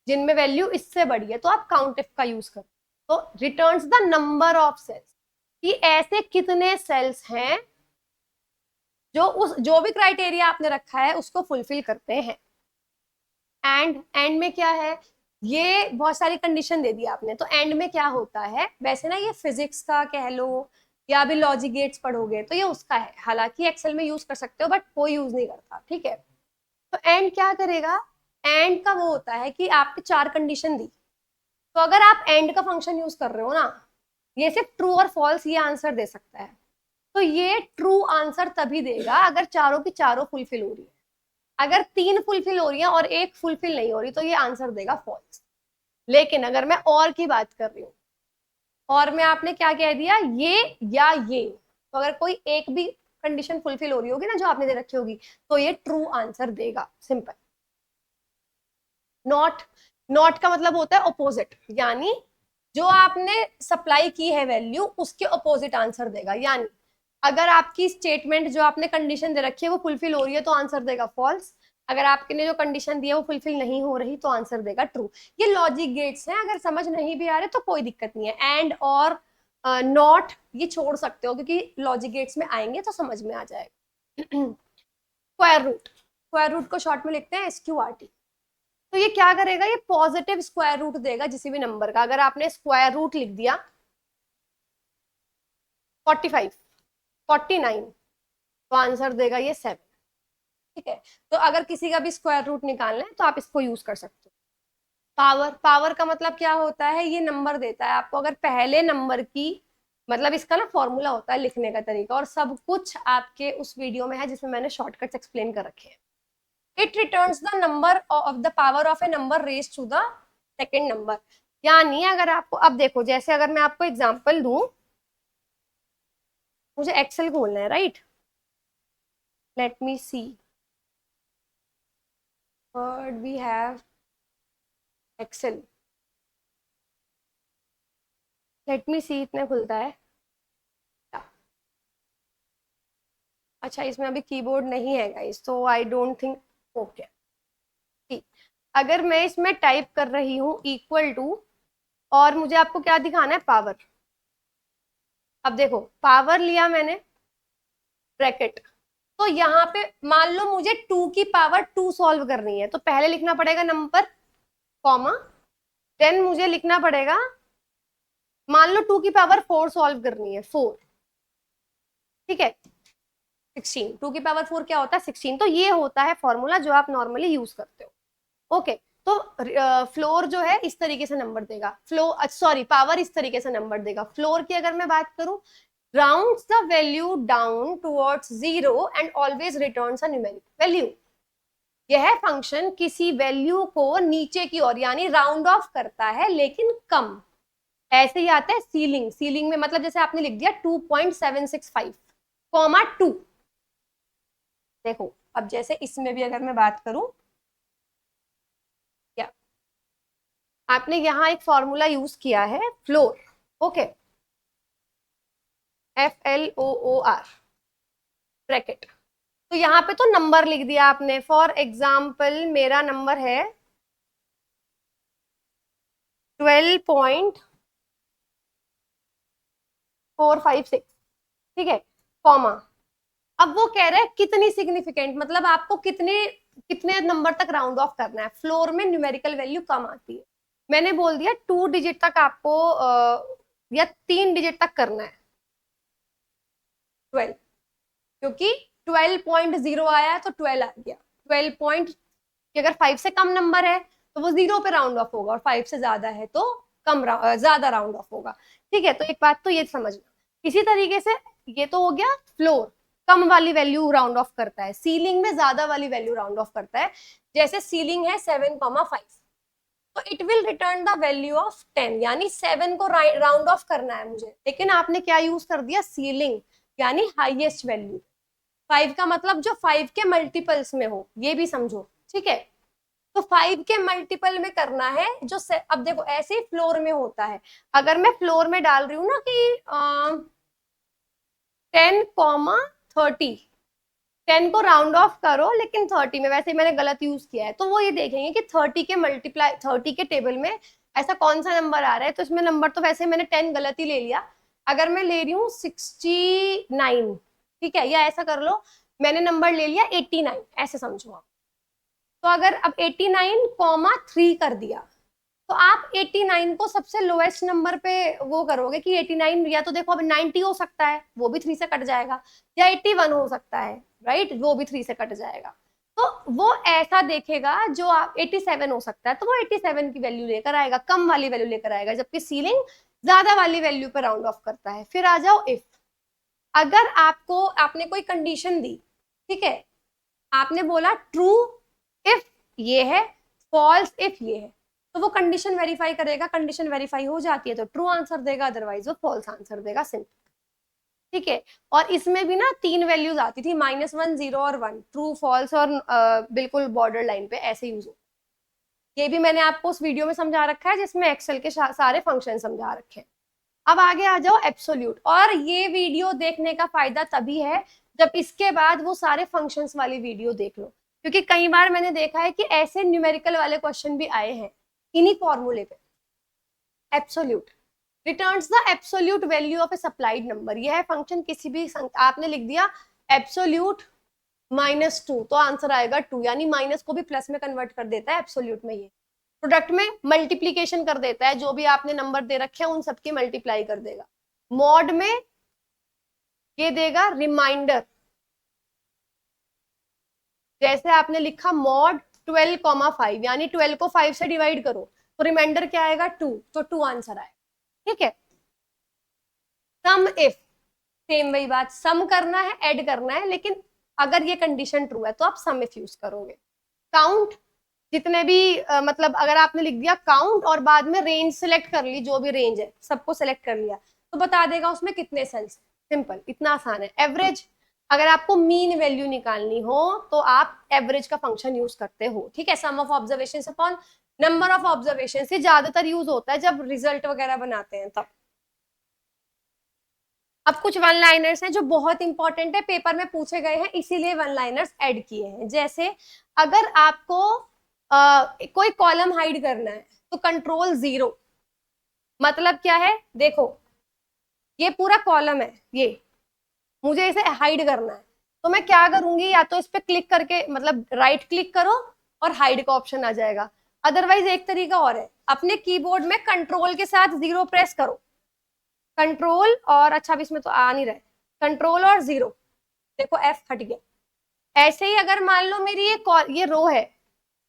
Speaker 1: जिनमें वैल्यू इससे बड़ी है, तो आप काउंट इफ का यूज करो। तो returns the number of cells, कि ऐसे कितने सेल्स हैं जो भी क्राइटेरिया आपने रखा है उसको फुलफिल करते हैं। एंड में क्या है, ये बहुत सारी कंडीशन दे दी आपने, तो एंड में क्या होता है, वैसे ना ये फिजिक्स का कह लो या अभी लॉजिक गेट्स पढ़ोगे तो ये उसका है, हालांकि एक्सेल में यूज कर सकते हो बट कोई यूज नहीं करता, ठीक है। तो एंड क्या करेगा, एंड का वो होता है कि आपके 4 कंडीशन दी, तो अगर आप एंड का फंक्शन यूज कर रहे हो ना, ये सिर्फ ट्रू और फॉल्स ये आंसर दे सकता है। तो ये ट्रू आंसर तभी देगा अगर चारों की चारों फुलफिल हो रही है। अगर 3 फुलफिल हो रही है और 1 फुलफिल नहीं हो रही तो ये आंसर देगा फॉल्स। लेकिन अगर मैं और की बात कर रही हूँ, और में आपने क्या कह दिया, ये या ये, तो अगर कोई एक भी कंडीशन फुलफिल हो रही होगी ना जो आपने दे रखी होगी, तो ये ट्रू आंसर देगा। सिंपल। नॉट, नॉट का मतलब होता है ऑपोजिट, यानी जो आपने सप्लाई की है वैल्यू उसके अपोजिट आंसर देगा। यानी अगर आपकी स्टेटमेंट जो आपने कंडीशन दे रखी है वो फुलफिल हो रही है तो आंसर देगा फॉल्स, अगर आपके ने जो कंडीशन दी है वो फुलफिल नहीं हो रही तो आंसर देगा ट्रू। ये लॉजिक गेट्स हैं, अगर समझ नहीं भी आ रहे तो कोई दिक्कत नहीं है। एंड और नॉट ये छोड़ सकते हो क्योंकि लॉजिक गेट्स में आएंगे तो समझ में आ जाएगा। स्क्वायर रूट, स्क्वायर रूट को शॉर्ट में लिखते हैं SQRT। तो ये क्या करेगा, ये पॉजिटिव स्क्वायर रूट देगा किसी भी नंबर का। अगर आपने स्क्वायर रूट लिख दिया 45, 49 तो आंसर देगा ये 7। ठीक है, तो अगर किसी का भी स्क्वायर रूट निकालना है तो आप इसको यूज कर सकते हो। पावर, पावर का मतलब क्या होता है, ये नंबर देता है आपको। अगर पहले नंबर की मतलब इसका ना फॉर्मूला होता है लिखने का तरीका, और सब कुछ आपके उस वीडियो में है जिसमें मैंने शॉर्टकट्स एक्सप्लेन कर रखे हैं। It returns the number of the power of a number raise to the second number. यानी अगर आपको, अब देखो जैसे अगर मैं आपको एग्जांपल दूं, मुझे एक्सेल खोलना है, right, let me see what we have Excel, let me see इतने खुलता है। अच्छा इसमें अभी कीबोर्ड नहीं है गाइस, तो आई डोंट थिंक, ओके ठीक। अगर मैं इसमें टाइप कर रही हूँ इक्वल टू, और मुझे आपको क्या दिखाना है, पावर। अब देखो पावर लिया मैंने, ब्रैकेट, तो यहाँ पे मान लो मुझे 2 की पावर 2 सॉल्व करनी है, तो पहले लिखना पड़ेगा नंबर, कॉमा, देन मुझे लिखना पड़ेगा, मान लो 2 की पावर 4 सॉल्व करनी है, 4, ठीक है, 16, 2 की पावर 4 क्या होता है, 16। तो ये होता है फॉर्मूला जो आप नॉर्मली यूज करते हो। ओके, तो फ्लोर जो है इस तरीके से नंबर देगा, फ्लो सॉरी पावर इस तरीके से नंबर देगा। फ्लोर की अगर मैं बात करूं, rounds the value down towards 0 and always returns a numeric value। यह फंक्शन किसी वैल्यू को नीचे की ओर यानी राउंड ऑफ करता है लेकिन कम। ऐसे ही आता है सीलिंग, सीलिंग में मतलब जैसे आपने लिख दिया 2.765 कॉमा 2। देखो अब जैसे इसमें भी अगर मैं बात करूं, क्या आपने यहाँ एक फॉर्मूला यूज किया है फ्लोर, ओके, FLOOR ब्रैकेट, तो यहाँ पे तो नंबर लिख दिया आपने। फॉर एग्जाम्पल मेरा नंबर है 12.456, ठीक है, कॉमा, अब वो कह रहा है कितनी सिग्निफिकेंट, मतलब आपको कितने कितने नंबर तक राउंड ऑफ करना है। फ्लोर में न्यूमेरिकल वैल्यू कम आती है, मैंने बोल दिया 2 डिजिट तक आपको या 3 डिजिट तक करना है, 12, क्योंकि 12.0 आया है तो 12 आ गया। 12 पॉइंट कि अगर 5 से कम नंबर है तो वो 0 पे राउंड ऑफ होगा, और 5 से ज्यादा है तो ज्यादा राउंड ऑफ होगा। ठीक है, तो एक बात तो ये समझना। इसी तरीके से ये तो हो गया फ्लोर, कम वाली वैल्यू राउंड ऑफ करता है, सीलिंग में ज्यादा वाली वैल्यू राउंड ऑफ करता है। जैसे सीलिंग है 7,5, तो it will return the value of 10, यानी 7 को राउंड ऑफ करना है मुझे, लेकिन आपने क्या यूज कर दिया, सीलिंग, यानी हाईएस्ट वैल्यू। 5 का मतलब जो 5 के मल्टीपल्स में हो, ये भी समझो, ठीक है। तो 5 के मल्टीपल में करना है जो अब देखो ऐसे ही फ्लोर में होता है। अगर मैं फ्लोर में डाल रही हूँ ना कि 10,30, 10 को राउंड ऑफ करो लेकिन 30 में, वैसे मैंने गलत यूज किया है, तो वो ये देखेंगे कि 30 के मल्टीप्लाई 30 के टेबल में ऐसा कौन सा नंबर आ रहा है। तो इसमें नंबर तो वैसे मैंने 10 गलत ही ले लिया, अगर मैं ले रही हूँ 69, ठीक है, या ऐसा कर लो मैंने नंबर ले लिया 89, ऐसे समझो आप। तो अगर अब 89,3 कर दिया, तो आप 89 को सबसे लोएस्ट नंबर पे वो करोगे कि 89, या तो देखो अब 90 हो सकता है वो भी 3 से कट जाएगा, या 81 हो सकता है, राइट, वो भी 3 से कट जाएगा। तो वो ऐसा देखेगा, जो आप 87 हो सकता है तो वो 87 की वैल्यू लेकर आएगा, कम वाली वैल्यू लेकर आएगा, जबकि सीलिंग ज्यादा वाली वैल्यू पर राउंड ऑफ करता है। फिर आ जाओ इफ, अगर आपको आपने कोई कंडीशन दी, ठीक है, आपने बोला ट्रू इफ ये है, फॉल्स इफ ये है, तो वो कंडीशन वेरीफाई करेगा, कंडीशन वेरीफाई हो जाती है तो ट्रू आंसर देगा, अदरवाइज वो फॉल्स आंसर देगा, सिंपल। ठीक है, और इसमें भी ना 3 वैल्यूज आती थी, -1, 0 और 1, ट्रू फॉल्स और बिल्कुल बॉर्डर लाइन पे ऐसे यूज हो। ये भी मैंने आपको उस वीडियो में समझा रखा है जिसमें एक्सेल के सारे फंक्शन समझा रखे हैं। अब आगे आ जाओ एब्सोल्यूट, और ये वीडियो देखने का फायदा तभी है जब इसके बाद वो सारे फंक्शंस वाली वीडियो देख लो, क्योंकि कई बार मैंने देखा है कि ऐसे न्यूमेरिकल वाले क्वेश्चन भी आए हैं इन्हीं फॉर्मूले पे। Absolute returns the absolute value of a supplied number. यह है फंक्शन, किसी भी आपने लिख दिया एब्सोल्यूट -2 तो आंसर आएगा 2, यानी माइनस को भी प्लस में कन्वर्ट कर देता है एब्सोल्यूट में। ये प्रोडक्ट में मल्टीप्लीकेशन कर देता है, जो भी आपने नंबर दे रखे हैं उन सबकी मल्टीप्लाई कर देगा। मॉड में ये देगा रिमाइंडर, जैसे आपने लिखा मॉड 12,5 यानी 12 को 5 से डिवाइड करो तो रिमाइंडर क्या आएगा 2, तो 2 आंसर आएगा। ठीक है। सम इफ, सेम वही बात, सम करना है ऐड करना है, लेकिन अगर ये कंडीशन ट्रू है तो आप सम इफ यूज करोगे। काउंट, जितने भी मतलब अगर आपने लिख दिया काउंट और बाद में रेंज सिलेक्ट कर ली, जो भी रेंज है सबको सिलेक्ट कर लिया तो बता देगा उसमें कितने सेल्स। सिंपल, इतना आसान है। एवरेज, अगर आपको मीन वैल्यू निकालनी हो तो आप एवरेज का फंक्शन यूज करते हो। ठीक है। Sum of observation upon number of observation से ज्यादातर यूज होता है जब रिजल्ट वगैरह बनाते हैं तब। अब कुछ वन लाइनर्स हैं जो बहुत इंपॉर्टेंट है, पेपर में पूछे गए हैं इसीलिए वन लाइनर्स ऐड किए हैं। जैसे अगर आपको कोई कॉलम हाइड करना है तो कंट्रोल 0, मतलब क्या है, देखो ये पूरा कॉलम है, ये मुझे इसे हाइड करना है तो मैं क्या करूंगी, या तो इस पे क्लिक करके मतलब राइट क्लिक करो और हाइड का ऑप्शन आ जाएगा। अदरवाइज एक तरीका और है, अपने कीबोर्ड में कंट्रोल के साथ 0 प्रेस करो, कंट्रोल और, अच्छा अब इसमें तो आ नहीं रहा है, कंट्रोल और 0, देखो F हट गया। ऐसे ही अगर मान लो मेरी ये रो है,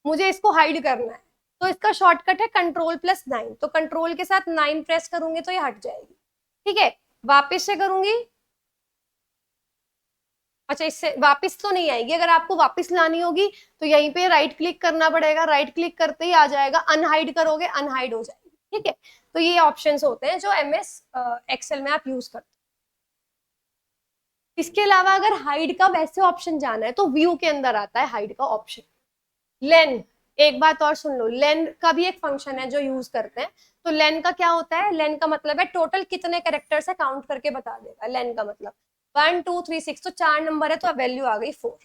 Speaker 1: मुझे इसको हाइड करना है तो इसका शॉर्टकट है कंट्रोल+9, तो कंट्रोल के साथ 9 प्रेस करूंगी तो ये हट जाएगी। ठीक है। वापस से करूंगी, अच्छा इससे वापस तो नहीं आएगी, अगर आपको वापस लानी होगी तो यहीं पे राइट क्लिक करना पड़ेगा, राइट क्लिक करते ही आ जाएगा, अनहाइड करोगे अनहाइड हो जाएगी। ठीक है। तो ये ऑप्शंस होते हैं जो MS एक्सेल में आप यूज करते हैं। इसके अलावा अगर हाइड का वैसे ऑप्शन जाना है तो व्यू के अंदर आता है हाइड का ऑप्शन। लेन, एक बात और सुन लो, लेन का भी एक फंक्शन है जो यूज करते हैं। तो लेन का क्या होता है, लेन का मतलब है टोटल कितने कैरेक्टर्स है काउंट करके बता देगा। लेन का मतलब 1 2 3 6, तो 4 नंबर है तो वैल्यू आ गई 4।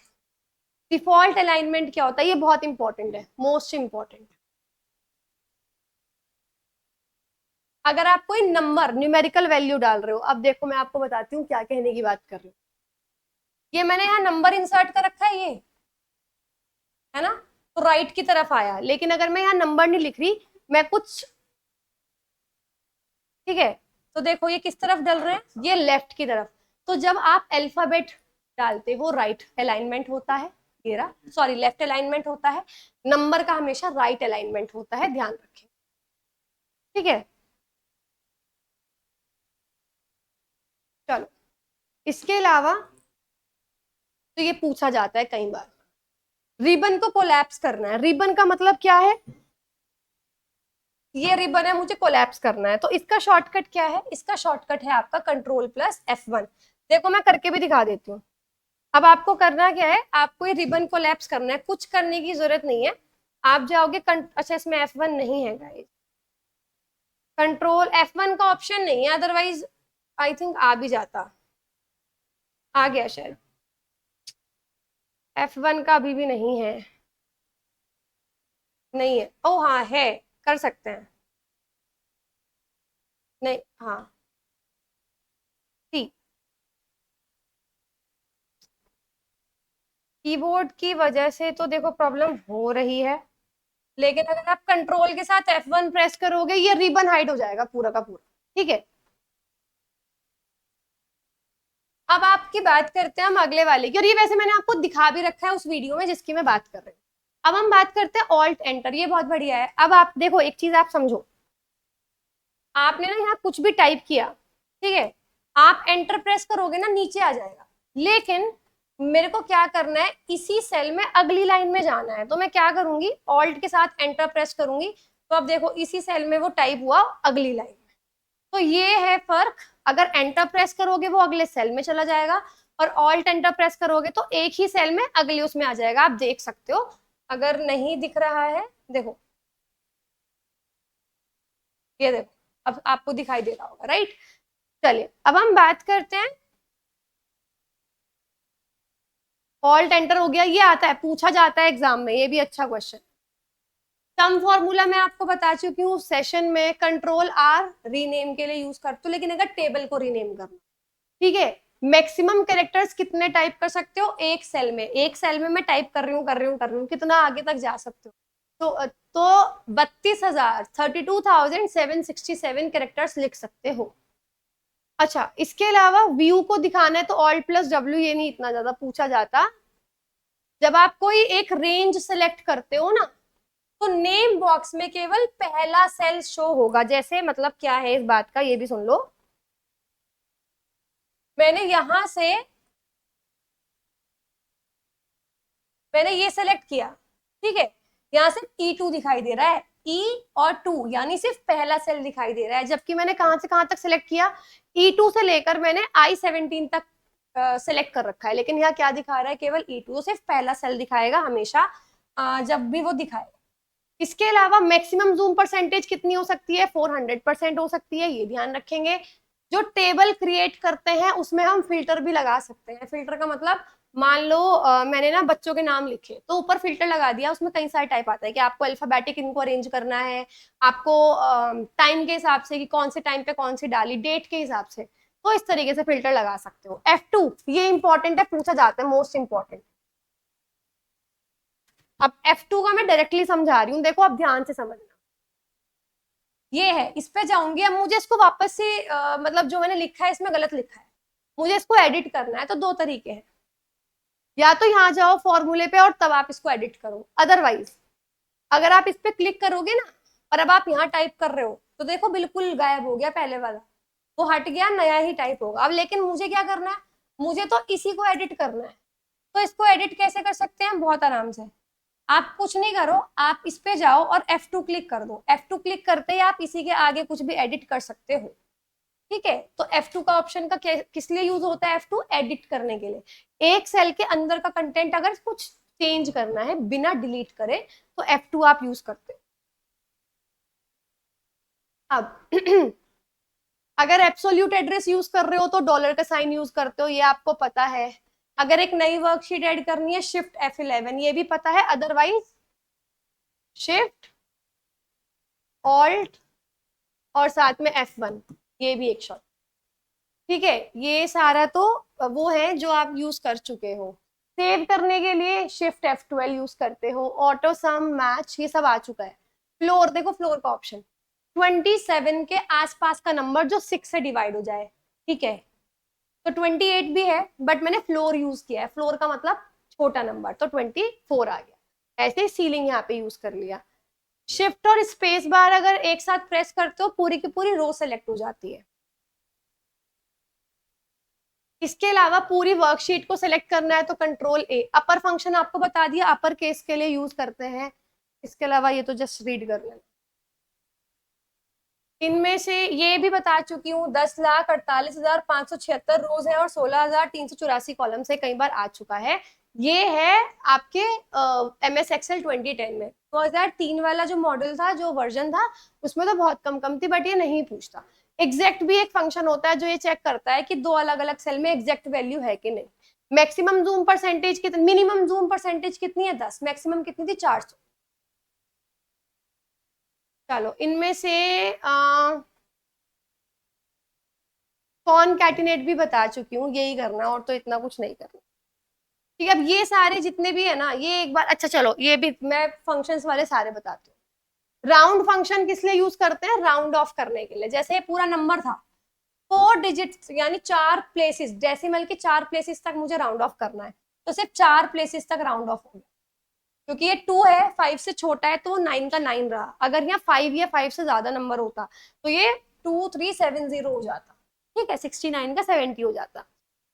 Speaker 1: डिफॉल्ट अलाइनमेंट क्या होता है, ये बहुत इंपॉर्टेंट है, मोस्ट इंपॉर्टेंट। अगर आप कोई नंबर न्यूमेरिकल वैल्यू डाल रहे हो, अब देखो मैं आपको बताती हूँ क्या कहने की बात कर रही हूँ। ये मैंने यहाँ नंबर इंसर्ट कर रखा है, ये है ना, तो राइट की तरफ आया, लेकिन अगर मैं यहाँ नंबर नहीं लिख रही, मैं कुछ, ठीक है, तो देखो ये किस तरफ डल रहे हैं, ये लेफ्ट की तरफ। तो जब आप अल्फाबेट डालते हो राइट अलाइनमेंट होता है, ये रहा, सॉरी लेफ्ट अलाइनमेंट होता है, नंबर का हमेशा राइट अलाइनमेंट होता है, ध्यान रखें। ठीक है। चलो, इसके अलावा तो ये पूछा जाता है कई बार, रिबन को कोलैप्स करना है। रिबन का मतलब क्या है, ये रिबन है, मुझे कोलैप्स करना है, तो इसका शॉर्टकट क्या है, इसका शॉर्टकट है आपका कंट्रोल+F1। देखो मैं करके भी दिखा देती हूँ। अब आपको करना क्या है, आपको ये रिबन कोलैप्स करना है, कुछ करने की जरूरत नहीं है। आप जाओगे अच्छा इसमें F1 नहीं है गाइस, कंट्रोल F1 का ऑप्शन नहीं है, अदरवाइज आई थिंक आ भी जाता, आ गया शायद। F1 का अभी भी नहीं है, नहीं है, ओ हाँ है, कर सकते हैं, नहीं हाँ ठीक, कीबोर्ड की वजह से तो देखो प्रॉब्लम हो रही है, लेकिन अगर आप कंट्रोल के साथ F1 प्रेस करोगे ये रिबन हाइड हो जाएगा पूरा का पूरा। ठीक है। अब आपकी बात करते हैं हम अगले वाले की, और ये वैसे मैंने आपको दिखा भी रखा है उस वीडियो में जिसकी मैं बात कर रही हूँ। अब हम बात करते हैं ऑल्ट एंटर, ये बहुत बढ़िया है। अब आप देखो एक चीज आप समझो, आपने ना यहाँ कुछ भी टाइप किया, ठीक है, आप एंटर प्रेस करोगे ना नीचे आ जाएगा, लेकिन मेरे को क्या करना है, इसी सेल में अगली लाइन में जाना है, तो मैं क्या करूंगी, ऑल्ट के साथ एंटर प्रेस करूंगी, तो अब देखो इसी सेल में वो टाइप हुआ अगली लाइन में। तो ये है फर्क, अगर एंटर प्रेस करोगे वो अगले सेल में चला जाएगा, और ऑल्ट एंटर प्रेस करोगे तो एक ही सेल में अगले उसमें आ जाएगा। आप देख सकते हो, अगर नहीं दिख रहा है देखो, ये देखो अब आपको दिखाई दे रहा होगा, राइट। चलिए अब हम बात करते हैं, ऑल्ट एंटर हो गया, ये आता है, पूछा जाता है एग्जाम में, ये भी अच्छा क्वेश्चन। सम फॉर्मूला मैं आपको बता चुकी हूँ सेशन में, कंट्रोल आर रीनेम के लिए यूज करते हो, लेकिन अगर टेबल को रीनेम करना, ठीक है। मैक्सिमम कैरेक्टर्स कितने टाइप कर सकते हो एक सेल में, एक सेल में मैं टाइप कर रही हूँ, कितना आगे तक जा सकते हो। तो 32,767 कैरेक्टर्स लिख सकते हो। अच्छा, इसके अलावा व्यू को दिखाना है तो ऑल्ट प्लस डब्ल्यू, ये नहीं इतना ज्यादा पूछा जाता। जब आप कोई एक रेंज सेलेक्ट करते हो ना, तो नेम बॉक्स में केवल पहला सेल शो होगा। जैसे मतलब क्या है इस बात का, ये भी सुन लो। मैंने यहां से मैंने ये सेलेक्ट किया, ठीक है। यहाँ से E2 दिखाई दे रहा है, E और 2 यानी सिर्फ पहला सेल दिखाई दे रहा है, जबकि मैंने कहां से कहां तक सेलेक्ट किया, E2 से लेकर मैंने I17 तक सेलेक्ट कर रखा है, लेकिन यहाँ क्या दिखा रहा है, केवल E2, तो सिर्फ पहला सेल दिखाएगा हमेशा, जब भी वो दिखाएगा। इसके अलावा मैक्सिमम जूम परसेंटेज कितनी हो सकती है, 400% हो सकती है, ये ध्यान रखेंगे। जो टेबल क्रिएट करते हैं उसमें हम फिल्टर भी लगा सकते हैं। फिल्टर का मतलब, मान लो मैंने ना बच्चों के नाम लिखे तो ऊपर फिल्टर लगा दिया, उसमें कई सारे टाइप आता है कि आपको अल्फाबेटिक इनको अरेंज करना है, आपको टाइम के हिसाब से कि कौन से टाइम पे कौन सी डाली, डेट के हिसाब से, तो इस तरीके से फिल्टर लगा सकते हो। F2 ये इंपॉर्टेंट है, पूछा जाता है, मोस्ट इंपॉर्टेंट। अब F2 का मैं डायरेक्टली समझा रही हूँ, देखो अब ध्यान से समझना। ये है, इस पे जाऊंगी, अब मुझे इसको वापस से मतलब जो मैंने लिखा है इसमें गलत लिखा है, मुझे इसको एडिट करना है, तो दो तरीके हैं, या तो यहाँ जाओ फॉर्मूले पे और तब आप इसको एडिट करो, अदरवाइज अगर आप इस पे क्लिक करोगे ना और अब आप यहाँ टाइप कर रहे हो, तो देखो बिल्कुल गायब हो गया पहले वाला, वो हट गया, नया ही टाइप होगा। अब लेकिन मुझे क्या करना है, मुझे तो इसी को एडिट करना है। तो इसको एडिट कैसे कर सकते हैं, बहुत आराम से। आप कुछ नहीं करो, आप इस पे जाओ और F2 क्लिक कर दो, F2 क्लिक करते ही आप इसी के आगे कुछ भी एडिट कर सकते हो, ठीक है। तो F2 का ऑप्शन का किस लिए यूज होता है, F2 एडिट करने के लिए। एक सेल के अंदर का कंटेंट अगर कुछ चेंज करना है बिना डिलीट करे, तो F2 आप यूज करते हो। अब अगर एब्सोल्यूट एड्रेस यूज कर रहे हो तो डॉलर का साइन यूज करते हो, ये आपको पता है। अगर एक नई वर्कशीट ऐड करनी है, शिफ्ट F11, ये भी पता है। अदरवाइज शिफ्ट ऑल्ट और साथ में F1, ये भी एक शॉर्ट, ठीक है। ये सारा तो वो है जो आप यूज कर चुके हो। सेव करने के लिए शिफ्ट F12 यूज करते हो, ऑटो सम मैच ये सब आ चुका है। फ्लोर, देखो फ्लोर का ऑप्शन, 27 के आसपास का नंबर जो 6 से डिवाइड हो जाए, ठीक है। तो 28 भी है, बट मैंने फ्लोर यूज किया है, फ्लोर का मतलब छोटा नंबर, तो 24 आ गया। ऐसे सीलिंग यहाँ पे यूज कर लिया। शिफ्ट और स्पेस बार अगर एक साथ प्रेस करते हो, पूरी की पूरी रो सेलेक्ट हो जाती है। इसके अलावा पूरी वर्कशीट को सिलेक्ट करना है तो कंट्रोल A। अपर फंक्शन आपको बता दिया, अपर केस के लिए यूज करते हैं। इसके अलावा ये तो जस्ट रीड कर लेना। इनमें से ये भी बता चुकी हूँ, 10,48,576 रोज है और 16,384 कॉलम से, कई बार आ चुका है। ये है आपके MS Excel 2010 में। 2003 वाला जो मॉडल था, जो वर्जन था, उसमें तो बहुत कम कम थी, बट ये नहीं पूछता। एग्जैक्ट भी एक फंक्शन होता है जो ये चेक करता है कि दो अलग अलग सेल में एग्जैक्ट वैल्यू है कि नहीं। मैक्सिमम जूम परसेंटेज कितनी, मिनिमम जूम परसेंटेज कितनी है 10, मैक्सिमम कितनी थी 400। चलो इनमें से कॉनकैटिनेट भी बता चुकी हूँ, यही करना और तो इतना कुछ नहीं करना, ठीक है। अब ये सारे जितने भी है ना, ये एक बार, अच्छा चलो ये भी मैं फंक्शंस वाले सारे बताती हूँ। राउंड फंक्शन किस लिए यूज करते हैं, राउंड ऑफ करने के लिए। जैसे ये पूरा नंबर था, 4 डिजिट यानी 4 प्लेसेस, डेसिमल के 4 प्लेसेस तक मुझे राउंड ऑफ करना है, तो सिर्फ 4 प्लेसेस तक राउंड ऑफ होगा। क्योंकि ये 2 है, 5 से छोटा है, तो वो 9 का 9 रहा। अगर यहाँ 5 या 5 से ज्यादा नंबर होता तो ये 2370 हो जाता, ठीक है। 69 का 70 हो जाता।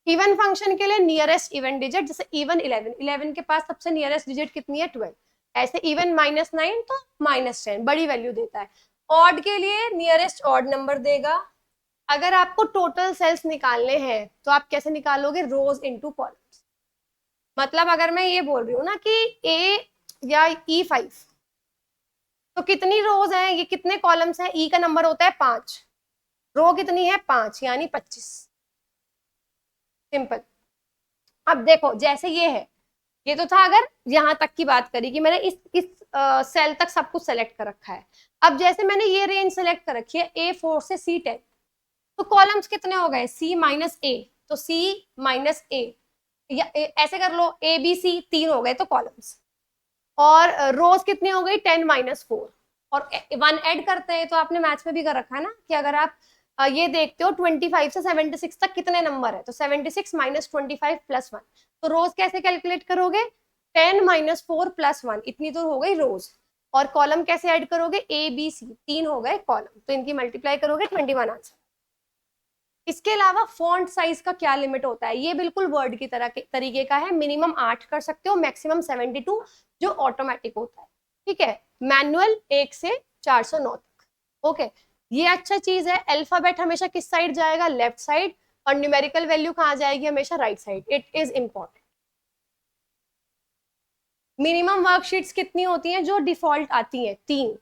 Speaker 1: इवन फंक्शन के लिए नियरेस्ट इवन डिजिट, जैसे इवन 11, 11 के पास सबसे नियरेस्ट डिजिट कितनी है, 12। ऐसे इवन -9 तो -10, बड़ी वैल्यू देता है। ऑड के लिए नियरेस्ट ऑड नंबर देगा। अगर आपको टोटल सेल्स निकालने हैं तो आप कैसे निकालोगे, रोज इनटू कॉलम्स। मतलब अगर मैं ये बोल रही हूँ ना कि A या E5, तो कितनी रोज है, ये कितने कॉलम्स है, ई का नंबर होता है 5, रो कितनी है 5 यानी 25। सिंपल। अब देखो जैसे ये है, ये तो था अगर यहां तक की बात करी कि मैंने इस सेल तक सब कुछ सेलेक्ट कर रखा है। अब जैसे मैंने ये रेंज सेलेक्ट कर रखी है A4 से C10, तो कॉलम्स कितने हो गए C माइनस ए, तो C माइनस ए, या ऐसे कर लो ABC 3 हो गए तो कॉलम्स, और रोज कितनी हो गई 10 माइनस 4, और 1 ऐड करते हैं, तो आपने मैथ्स में भी कर रखा है ना कि अगर आप ये देखते हो 25 से 76 तक कितने नंबर है, तो 76 माइनस 25 प्लस 1, तो रोज कैसे कैलकुलेट करोगे 10 माइनस 4 प्लस 1, इतनी तो हो गई रोज, और कॉलम कैसे ऐड करोगे ABC 3 हो गए कॉलम, तो इनकी मल्टीप्लाई करोगे 21 आंसर। इसके अलावा फॉन्ट साइज का क्या लिमिट होता है, ये बिल्कुल वर्ड की तरह के तरीके का है, मिनिमम 8 कर सकते हो, मैक्सिमम 72 जो ऑटोमेटिक होता है, ठीक है। मैनुअल 1 से 409 तक, ओके। ये अच्छा चीज है, अल्फाबेट हमेशा किस साइड जाएगा, लेफ्ट साइड, और न्यूमेरिकल वैल्यू कहाँ जाएगी, हमेशा right side, it is important. Minimum worksheets कितनी होती हैं जो डिफॉल्ट आती हैं 3,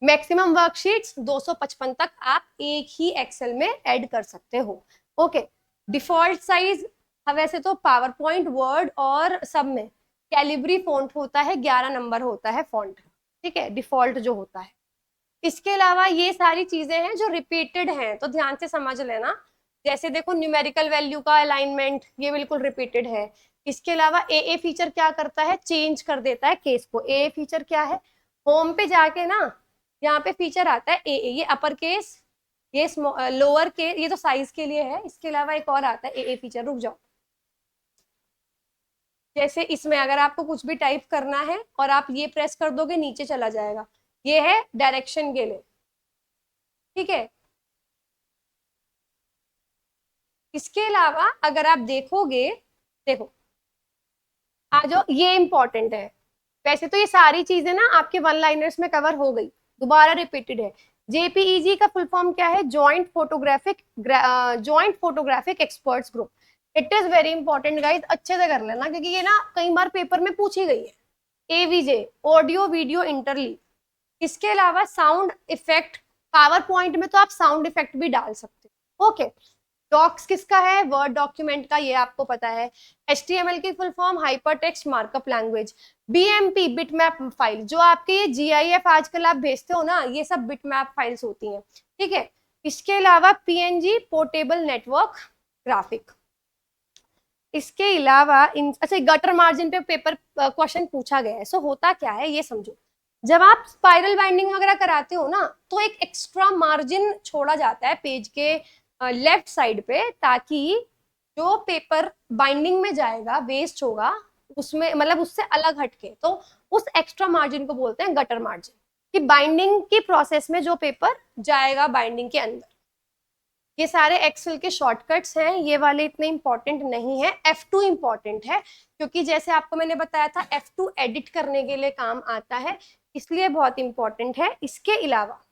Speaker 1: मैक्सिमम वर्कशीट्स 255 तक आप एक ही एक्सेल में ऐड कर सकते हो, ओके। डिफॉल्ट साइज, वैसे तो पावर पॉइंट वर्ड और सब में कैलिब्री फॉन्ट होता है, 11 नंबर होता है फॉन्ट, ठीक है, डिफॉल्ट जो होता है। इसके अलावा ये सारी चीजें हैं जो रिपीटेड हैं, तो ध्यान से समझ लेना। जैसे देखो न्यूमेरिकल वैल्यू का अलाइनमेंट, ये बिल्कुल रिपीटेड है। इसके अलावा ए फीचर क्या करता है, चेंज कर देता है केस को। ए फीचर क्या है, होम पे जाके ना यहाँ पे फीचर आता है ए, ये अपर केस, ये लोअर केस, ये तो साइज के लिए है। इसके अलावा एक और आता है ए फीचर, रुक जाओ। जैसे इसमें अगर आपको कुछ भी टाइप करना है और आप ये प्रेस कर दोगे नीचे चला जाएगा, ये है डायरेक्शन के लिए, ठीक है। इसके अलावा अगर आप देखोगे, देखो आ जाओ, ये इंपॉर्टेंट है। वैसे तो ये सारी चीजें ना आपके वन लाइनर्स में कवर हो गई, दोबारा रिपीटेड है। जेपीईजी का फुल फॉर्म क्या है, joint photographic experts group. It is very important guys, अच्छे से कर लेना क्योंकि ये ना कई बार पेपर में पूछी गई है। AVG, audio video इंटरली। इसके अलावा साउंड इफेक्ट, पावर पॉइंट में तो आप साउंड इफेक्ट भी डाल सकते हो, ओके। डॉक्स किसका है, वर्ड डॉक्यूमेंट का, ये आपको पता है। HTML की full form hyper text markup language. BMP bitmap file, जो आपके ये GIF आजकल आप भेजते हो ना, ये सब बिटमैप फाइल्स होती हैं, ठीक है। इसके अलावा PNG पोर्टेबल नेटवर्क ग्राफिक। इसके अलावा अच्छा, गटर मार्जिन पे पेपर क्वेश्चन पूछा गया है, सो होता क्या है ये समझो। जब आप स्पाइरल बाइंडिंग वगैरह कराते हो ना, तो एक एक्स्ट्रा मार्जिन छोड़ा जाता है पेज के लेफ्ट साइड पे, ताकि जो पेपर बाइंडिंग में जाएगा, वेस्ट होगा उसमें, मतलब उससे अलग हटके, तो उस एक्स्ट्रा मार्जिन को बोलते हैं गटर मार्जिन, कि बाइंडिंग की प्रोसेस में जो पेपर जाएगा बाइंडिंग के अंदर। ये सारे एक्सेल के शॉर्टकट्स हैं, ये वाले इतने इंपॉर्टेंट नहीं है। F2 इंपॉर्टेंट है, क्योंकि जैसे आपको मैंने बताया था F2 एडिट करने के लिए काम आता है, इसलिए बहुत इंपॉर्टेंट है। इसके अलावा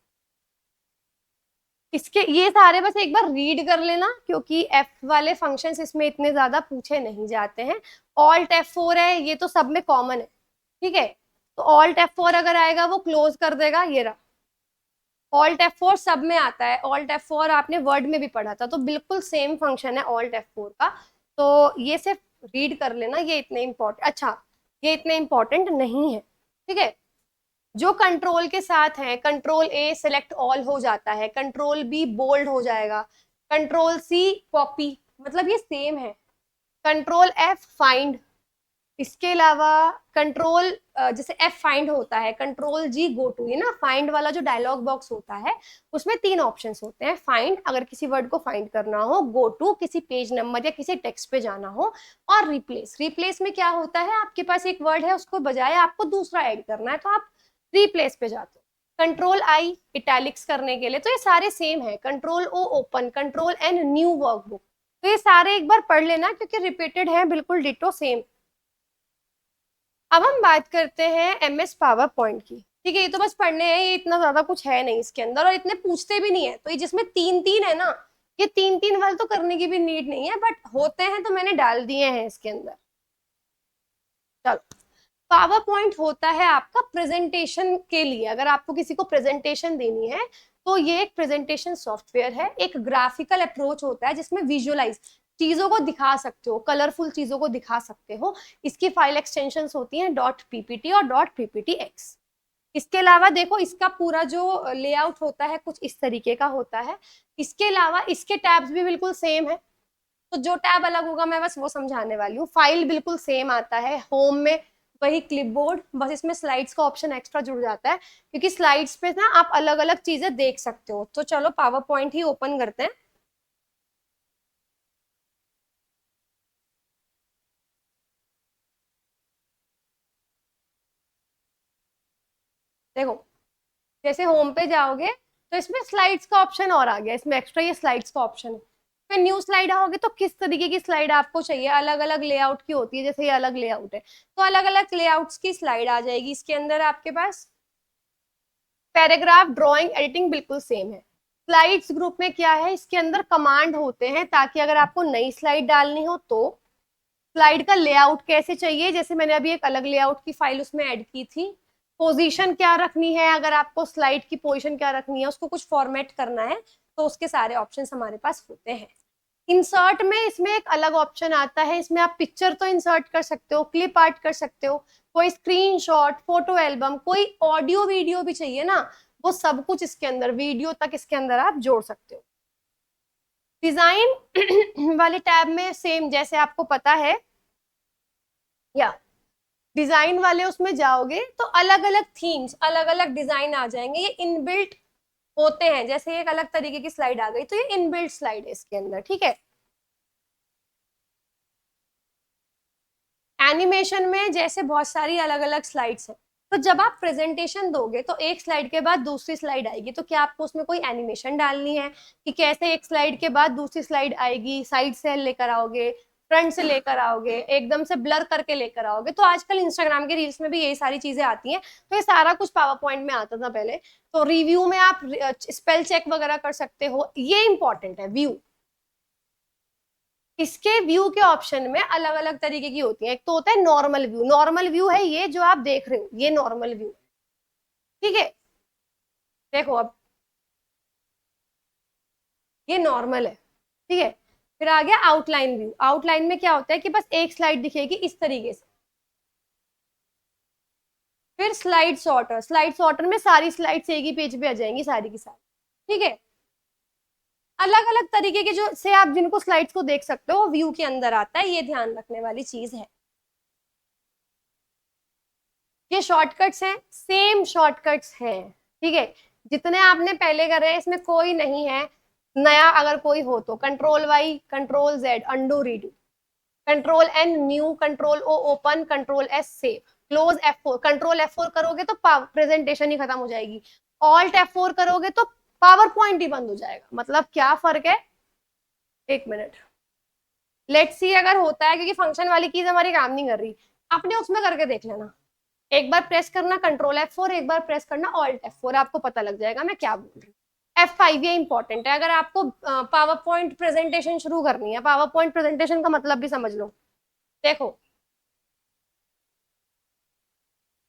Speaker 1: इसके ये सारे बस एक बार रीड कर लेना, क्योंकि F वाले फंक्शंस इसमें इतने ज्यादा पूछे नहीं जाते हैं। Alt F4 है, ये तो सब में कॉमन है, ठीक है। तो Alt F4 अगर आएगा वो क्लोज कर देगा, ये रहा। Alt F4 सब में आता है, Alt F4 आपने वर्ड में भी पढ़ा था, तो बिल्कुल सेम फंक्शन है Alt F4 का। तो ये सिर्फ रीड कर लेना, ये इतने इंपॉर्टेंट, अच्छा ये इतने इंपॉर्टेंट नहीं है, ठीक है। जो कंट्रोल के साथ है, कंट्रोल A सिलेक्ट ऑल हो जाता है, कंट्रोल B बोल्ड हो जाएगा, कंट्रोल C कॉपी, मतलब ये सेम है। Control F find. इसके अलावा कंट्रोल जैसे F फाइंड होता है, कंट्रोल G गो टू, ये ना फाइंड वाला जो डायलॉग बॉक्स होता है, उसमें 3 ऑप्शंस होते हैं। फाइंड अगर किसी वर्ड को फाइंड करना हो, गो टू किसी पेज नंबर या किसी टेक्स्ट पे जाना हो, और रिप्लेस। रिप्लेस में क्या होता है, आपके पास एक वर्ड है, उसको बजाय आपको दूसरा ऐड करना है, तो आप रिप्लेस पे जाते हो। कंट्रोल I इटैलिक्स करने के लिए, तो ये सारे सेम है। Control O open, control N new workbook. तो ये सारे एक बार पढ़ लेना, क्योंकि रिपीटेड है, बिल्कुल डिटो सेम। अब हम बात करते हैं MS पावर पॉइंट की, ठीक है। ये तो बस पढ़ने हैं, ये इतना ज्यादा कुछ है नहीं इसके अंदर, और इतने पूछते भी नहीं है। तो ये जिसमें 3-3 है ना, ये 3-3 वाले तो करने की भी नीड नहीं है, बट होते हैं तो मैंने डाल दिए हैं इसके अंदर। चलो, पावर पॉइंट होता है आपका प्रेजेंटेशन के लिए, अगर आपको किसी को प्रेजेंटेशन देनी है तो ये एक प्रेजेंटेशन सॉफ्टवेयर है, एक ग्राफिकल अप्रोच होता है जिसमें विजुअलाइज चीजों को दिखा सकते हो, कलरफुल चीजों को दिखा सकते हो। इसकी फाइल एक्सटेंशंस होती हैं डॉट पीपीटी और डॉट पीपीटीएक्स। इसके अलावा देखो इसका पूरा जो लेआउट होता है कुछ इस तरीके का होता है। इसके अलावा इसके टैब्स भी बिल्कुल सेम है, तो जो टैब अलग होगा मैं बस वो समझाने वाली हूँ। फाइल बिल्कुल सेम आता है, होम में वही क्लिपबोर्ड, बस इसमें स्लाइड्स का ऑप्शन एक्स्ट्रा जुड़ जाता है, क्योंकि स्लाइड्स पे ना आप अलग अलग चीजें देख सकते हो। तो चलो पावर पॉइंट ही ओपन करते हैं। देखो जैसे होम पे जाओगे तो इसमें स्लाइड्स का ऑप्शन और आ गया, इसमें एक्स्ट्रा ये स्लाइड्स का ऑप्शन है। फिर न्यू स्लाइड आओगे तो किस तरीके की स्लाइड आपको चाहिए, अलग अलग लेआउट की होती है, जैसे ये अलग लेआउट है तो अलग अलग लेआउट्स की स्लाइड आ जाएगी इसके अंदर आपके पास। पैराग्राफ ड्राइंग एडिटिंग बिल्कुल सेम है। स्लाइड्स ग्रुप में क्या है, इसके अंदर कमांड होते हैं ताकि अगर आपको नई स्लाइड डालनी हो तो स्लाइड का लेआउट कैसे चाहिए, जैसे मैंने अभी एक अलग लेआउट की फाइल उसमें ऐड की थी। पोजीशन क्या रखनी है, अगर आपको स्लाइड की पोजीशन क्या रखनी है, उसको कुछ फॉर्मेट करना है तो उसके सारे ऑप्शंस हमारे पास होते हैं। इंसर्ट में इसमें एक अलग ऑप्शन आता है, इसमें आप पिक्चर तो इंसर्ट कर सकते हो, क्लिप आर्ट कर सकते हो, कोई स्क्रीनशॉट, फोटो एल्बम, कोई ऑडियो वीडियो भी चाहिए ना, वो सब कुछ इसके अंदर, वीडियो तक इसके अंदर आप जोड़ सकते हो। डिजाइन वाले टैब में सेम जैसे आपको पता है, या डिजाइन वाले उसमें जाओगे तो अलग अलग थीम्स, अलग अलग डिजाइन आ जाएंगे, ये इनबिल्ट होते हैं। जैसे एक अलग तरीके की स्लाइड आ गई तो ये इनबिल्ट स्लाइड है इसके अंदर, ठीक है। एनिमेशन में जैसे बहुत सारी अलग अलग स्लाइड्स हैं, तो जब आप प्रेजेंटेशन दोगे तो एक स्लाइड के बाद दूसरी स्लाइड आएगी, तो क्या आपको उसमें कोई एनिमेशन डालनी है कि कैसे एक स्लाइड के बाद दूसरी स्लाइड आएगी, साइड से लेकर आओगे, फ्रंट से लेकर आओगे, एकदम से ब्लर करके लेकर आओगे। तो आजकल इंस्टाग्राम के रील्स में भी यही सारी चीजें आती हैं, तो ये सारा कुछ पावर पॉइंट में आता था पहले। तो रिव्यू में आप स्पेल चेक वगैरह कर सकते हो, ये इंपॉर्टेंट है व्यू। इसके व्यू के ऑप्शन में अलग अलग तरीके की होती है, एक तो होता है नॉर्मल व्यू, नॉर्मल व्यू है ये जो आप देख रहे हो, ये नॉर्मल व्यू, ठीक है। देखो अब ये नॉर्मल है, ठीक है। फिर आ गया आउटलाइन व्यू। आउटलाइन में क्या होता है कि बस एक स्लाइड दिखेगी इस तरीके से। फिर स्लाइड सॉर्टर, स्लाइड सॉर्टर में सारी स्लाइड्स एक ही पेज पे आ जाएंगी सारी की सारी, ठीक है। अलग अलग तरीके के जो से आप जिनको स्लाइड्स को देख सकते हो व्यू के अंदर आता है, ये ध्यान रखने वाली चीज है। ये शॉर्टकट्स हैं, सेम शॉर्टकट्स हैं, ठीक है। जितने आपने पहले करे हैं इसमें कोई नहीं है नया। अगर कोई हो तो control Y, control Z undo redo, control N new, control O open, control S save, close F4। Control F4 करोगे तो प्रेजेंटेशन ही खत्म हो जाएगी, ऑल्ट F4 करोगे तो पावर पॉइंट ही बंद हो जाएगा। मतलब क्या फर्क है, एक मिनट, लेट्स सी अगर होता है, क्योंकि फंक्शन वाली कीज हमारी काम नहीं कर रही, आपने उसमें करके देख लेना। एक बार प्रेस करना कंट्रोल F4, एक बार प्रेस करना ऑल्ट F4, आपको पता लग जाएगा मैं क्या बोल रही हूँ। F5 ये इंपॉर्टेंट है अगर आपको पावर पॉइंट प्रेजेंटेशन शुरू करनी है। पावर पॉइंट प्रेजेंटेशन का मतलब भी समझ लो। देखो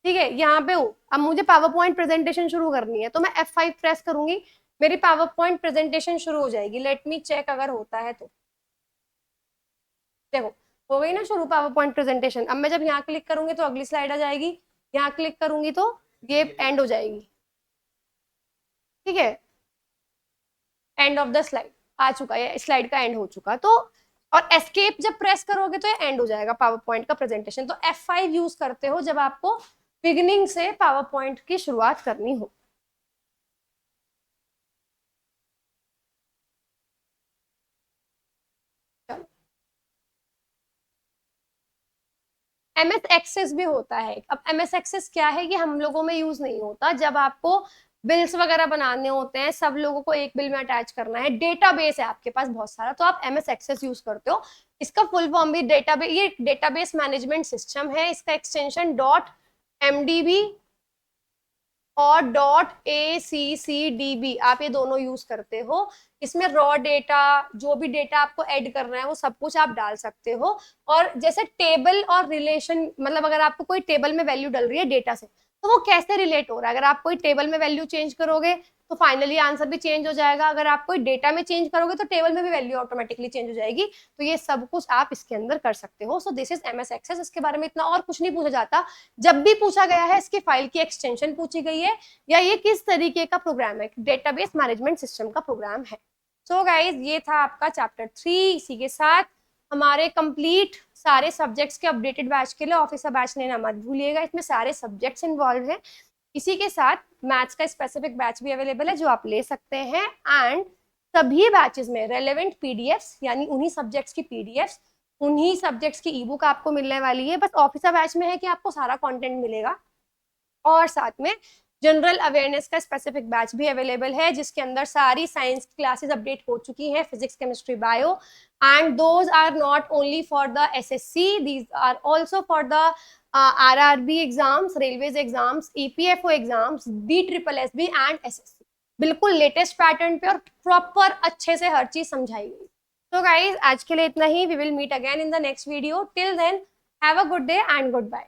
Speaker 1: ठीक है, यहाँ पे हूँ, अब मुझे पावर पॉइंट प्रेजेंटेशन शुरू करनी है तो मैं F5 प्रेस करूंगी, मेरी पावर पॉइंट प्रेजेंटेशन शुरू हो जाएगी। लेट मी चेक अगर होता है तो। देखो हो गई ना शुरू पावर पॉइंट प्रेजेंटेशन। अब मैं जब यहाँ क्लिक करूंगी तो अगली स्लाइड आ जाएगी, यहाँ क्लिक करूंगी तो ये एंड हो जाएगी, ठीक है। एंड ऑफ द स्लाइड आ चुका है, स्लाइड का एंड हो चुका। तो और एस्केप जब प्रेस करोगे तो ये एंड हो जाएगा पावर पॉइंट का प्रेजेंटेशन। तो F5 यूज करते हो जब आपको बिगिनिंग से पावर पॉइंट की शुरुआत करनी हो। MS एक्सेस भी होता है। अब MS एक्सेस क्या है, ये हम लोगों में यूज नहीं होता। जब आपको बिल्स वगैरह बनाने होते हैं, सब लोगों को एक बिल में अटैच करना है, डेटाबेस है आपके पास बहुत सारा, तो आप MS एक्सेस यूज करते हो। इसका फुल फॉर्म भी डेटाबेस, ये डेटाबेस मैनेजमेंट सिस्टम है, इसका एक्सटेंशन डॉट MDB और .ACCDB आप ये दोनों यूज करते हो। इसमें रॉ डेटा, जो भी डेटा आपको ऐड करना है वो सब कुछ आप डाल सकते हो। और जैसे टेबल और रिलेशन, मतलब अगर आपको कोई टेबल में वैल्यू डल रही है डेटा से, तो वो कैसे रिलेट हो रहा है, अगर आप कोई टेबल में वैल्यू चेंज करोगे तो फाइनली आंसर भी चेंज हो जाएगा, अगर आप कोई डेटा में चेंज करोगे तो टेबल में भी वैल्यू ऑटोमेटिकली चेंज हो जाएगी। तो ये सब कुछ आप इसके अंदर कर सकते हो। So this is MS Access. इसके बारे में इतना और कुछ नहीं पूछा जाता। जब भी पूछा गया है इसकी फाइल की एक्सटेंशन पूछी गई है या ये किस तरीके का प्रोग्राम है, डेटाबेस मैनेजमेंट सिस्टम का प्रोग्राम है। सो गाइज ये था आपका चैप्टर 3। इसी के साथ हमारे कंप्लीट सारे सब्जेक्ट्स के अपडेटेड बैच के लिए ऑफिसर बैच लेना मत भूलिएगा, इसमें सारे सब्जेक्ट्स इन्वॉल्व हैं। इसी के साथ मैथ्स का स्पेसिफिक बैच भी अवेलेबल है जो आप ले सकते हैं। एंड सभी बैचेस में रेलेवेंट पीडीएफ्स, यानी उन्हीं सब्जेक्ट्स की पीडीएफ्स, उन्हीं सब्जेक्ट्स की ई बुक आपको मिलने वाली है। बस ऑफिसर बैच में है कि आपको सारा कंटेंट मिलेगा, और साथ में जनरल अवेयरनेस का स्पेसिफिक बैच भी अवेलेबल है जिसके अंदर सारी साइंस क्लासेस अपडेट हो चुकी हैं, physics, chemistry, bio. And those are not only for the SSC, these are also for the RRB exams, railways exams, EPFO exams, DSSB and SSC। बिल्कुल latest pattern पे और प्रॉपर अच्छे से हर चीज समझाई गई। तो गाइज आज के लिए इतना ही। We will meet again in the next video. Till then have a good day and good bye.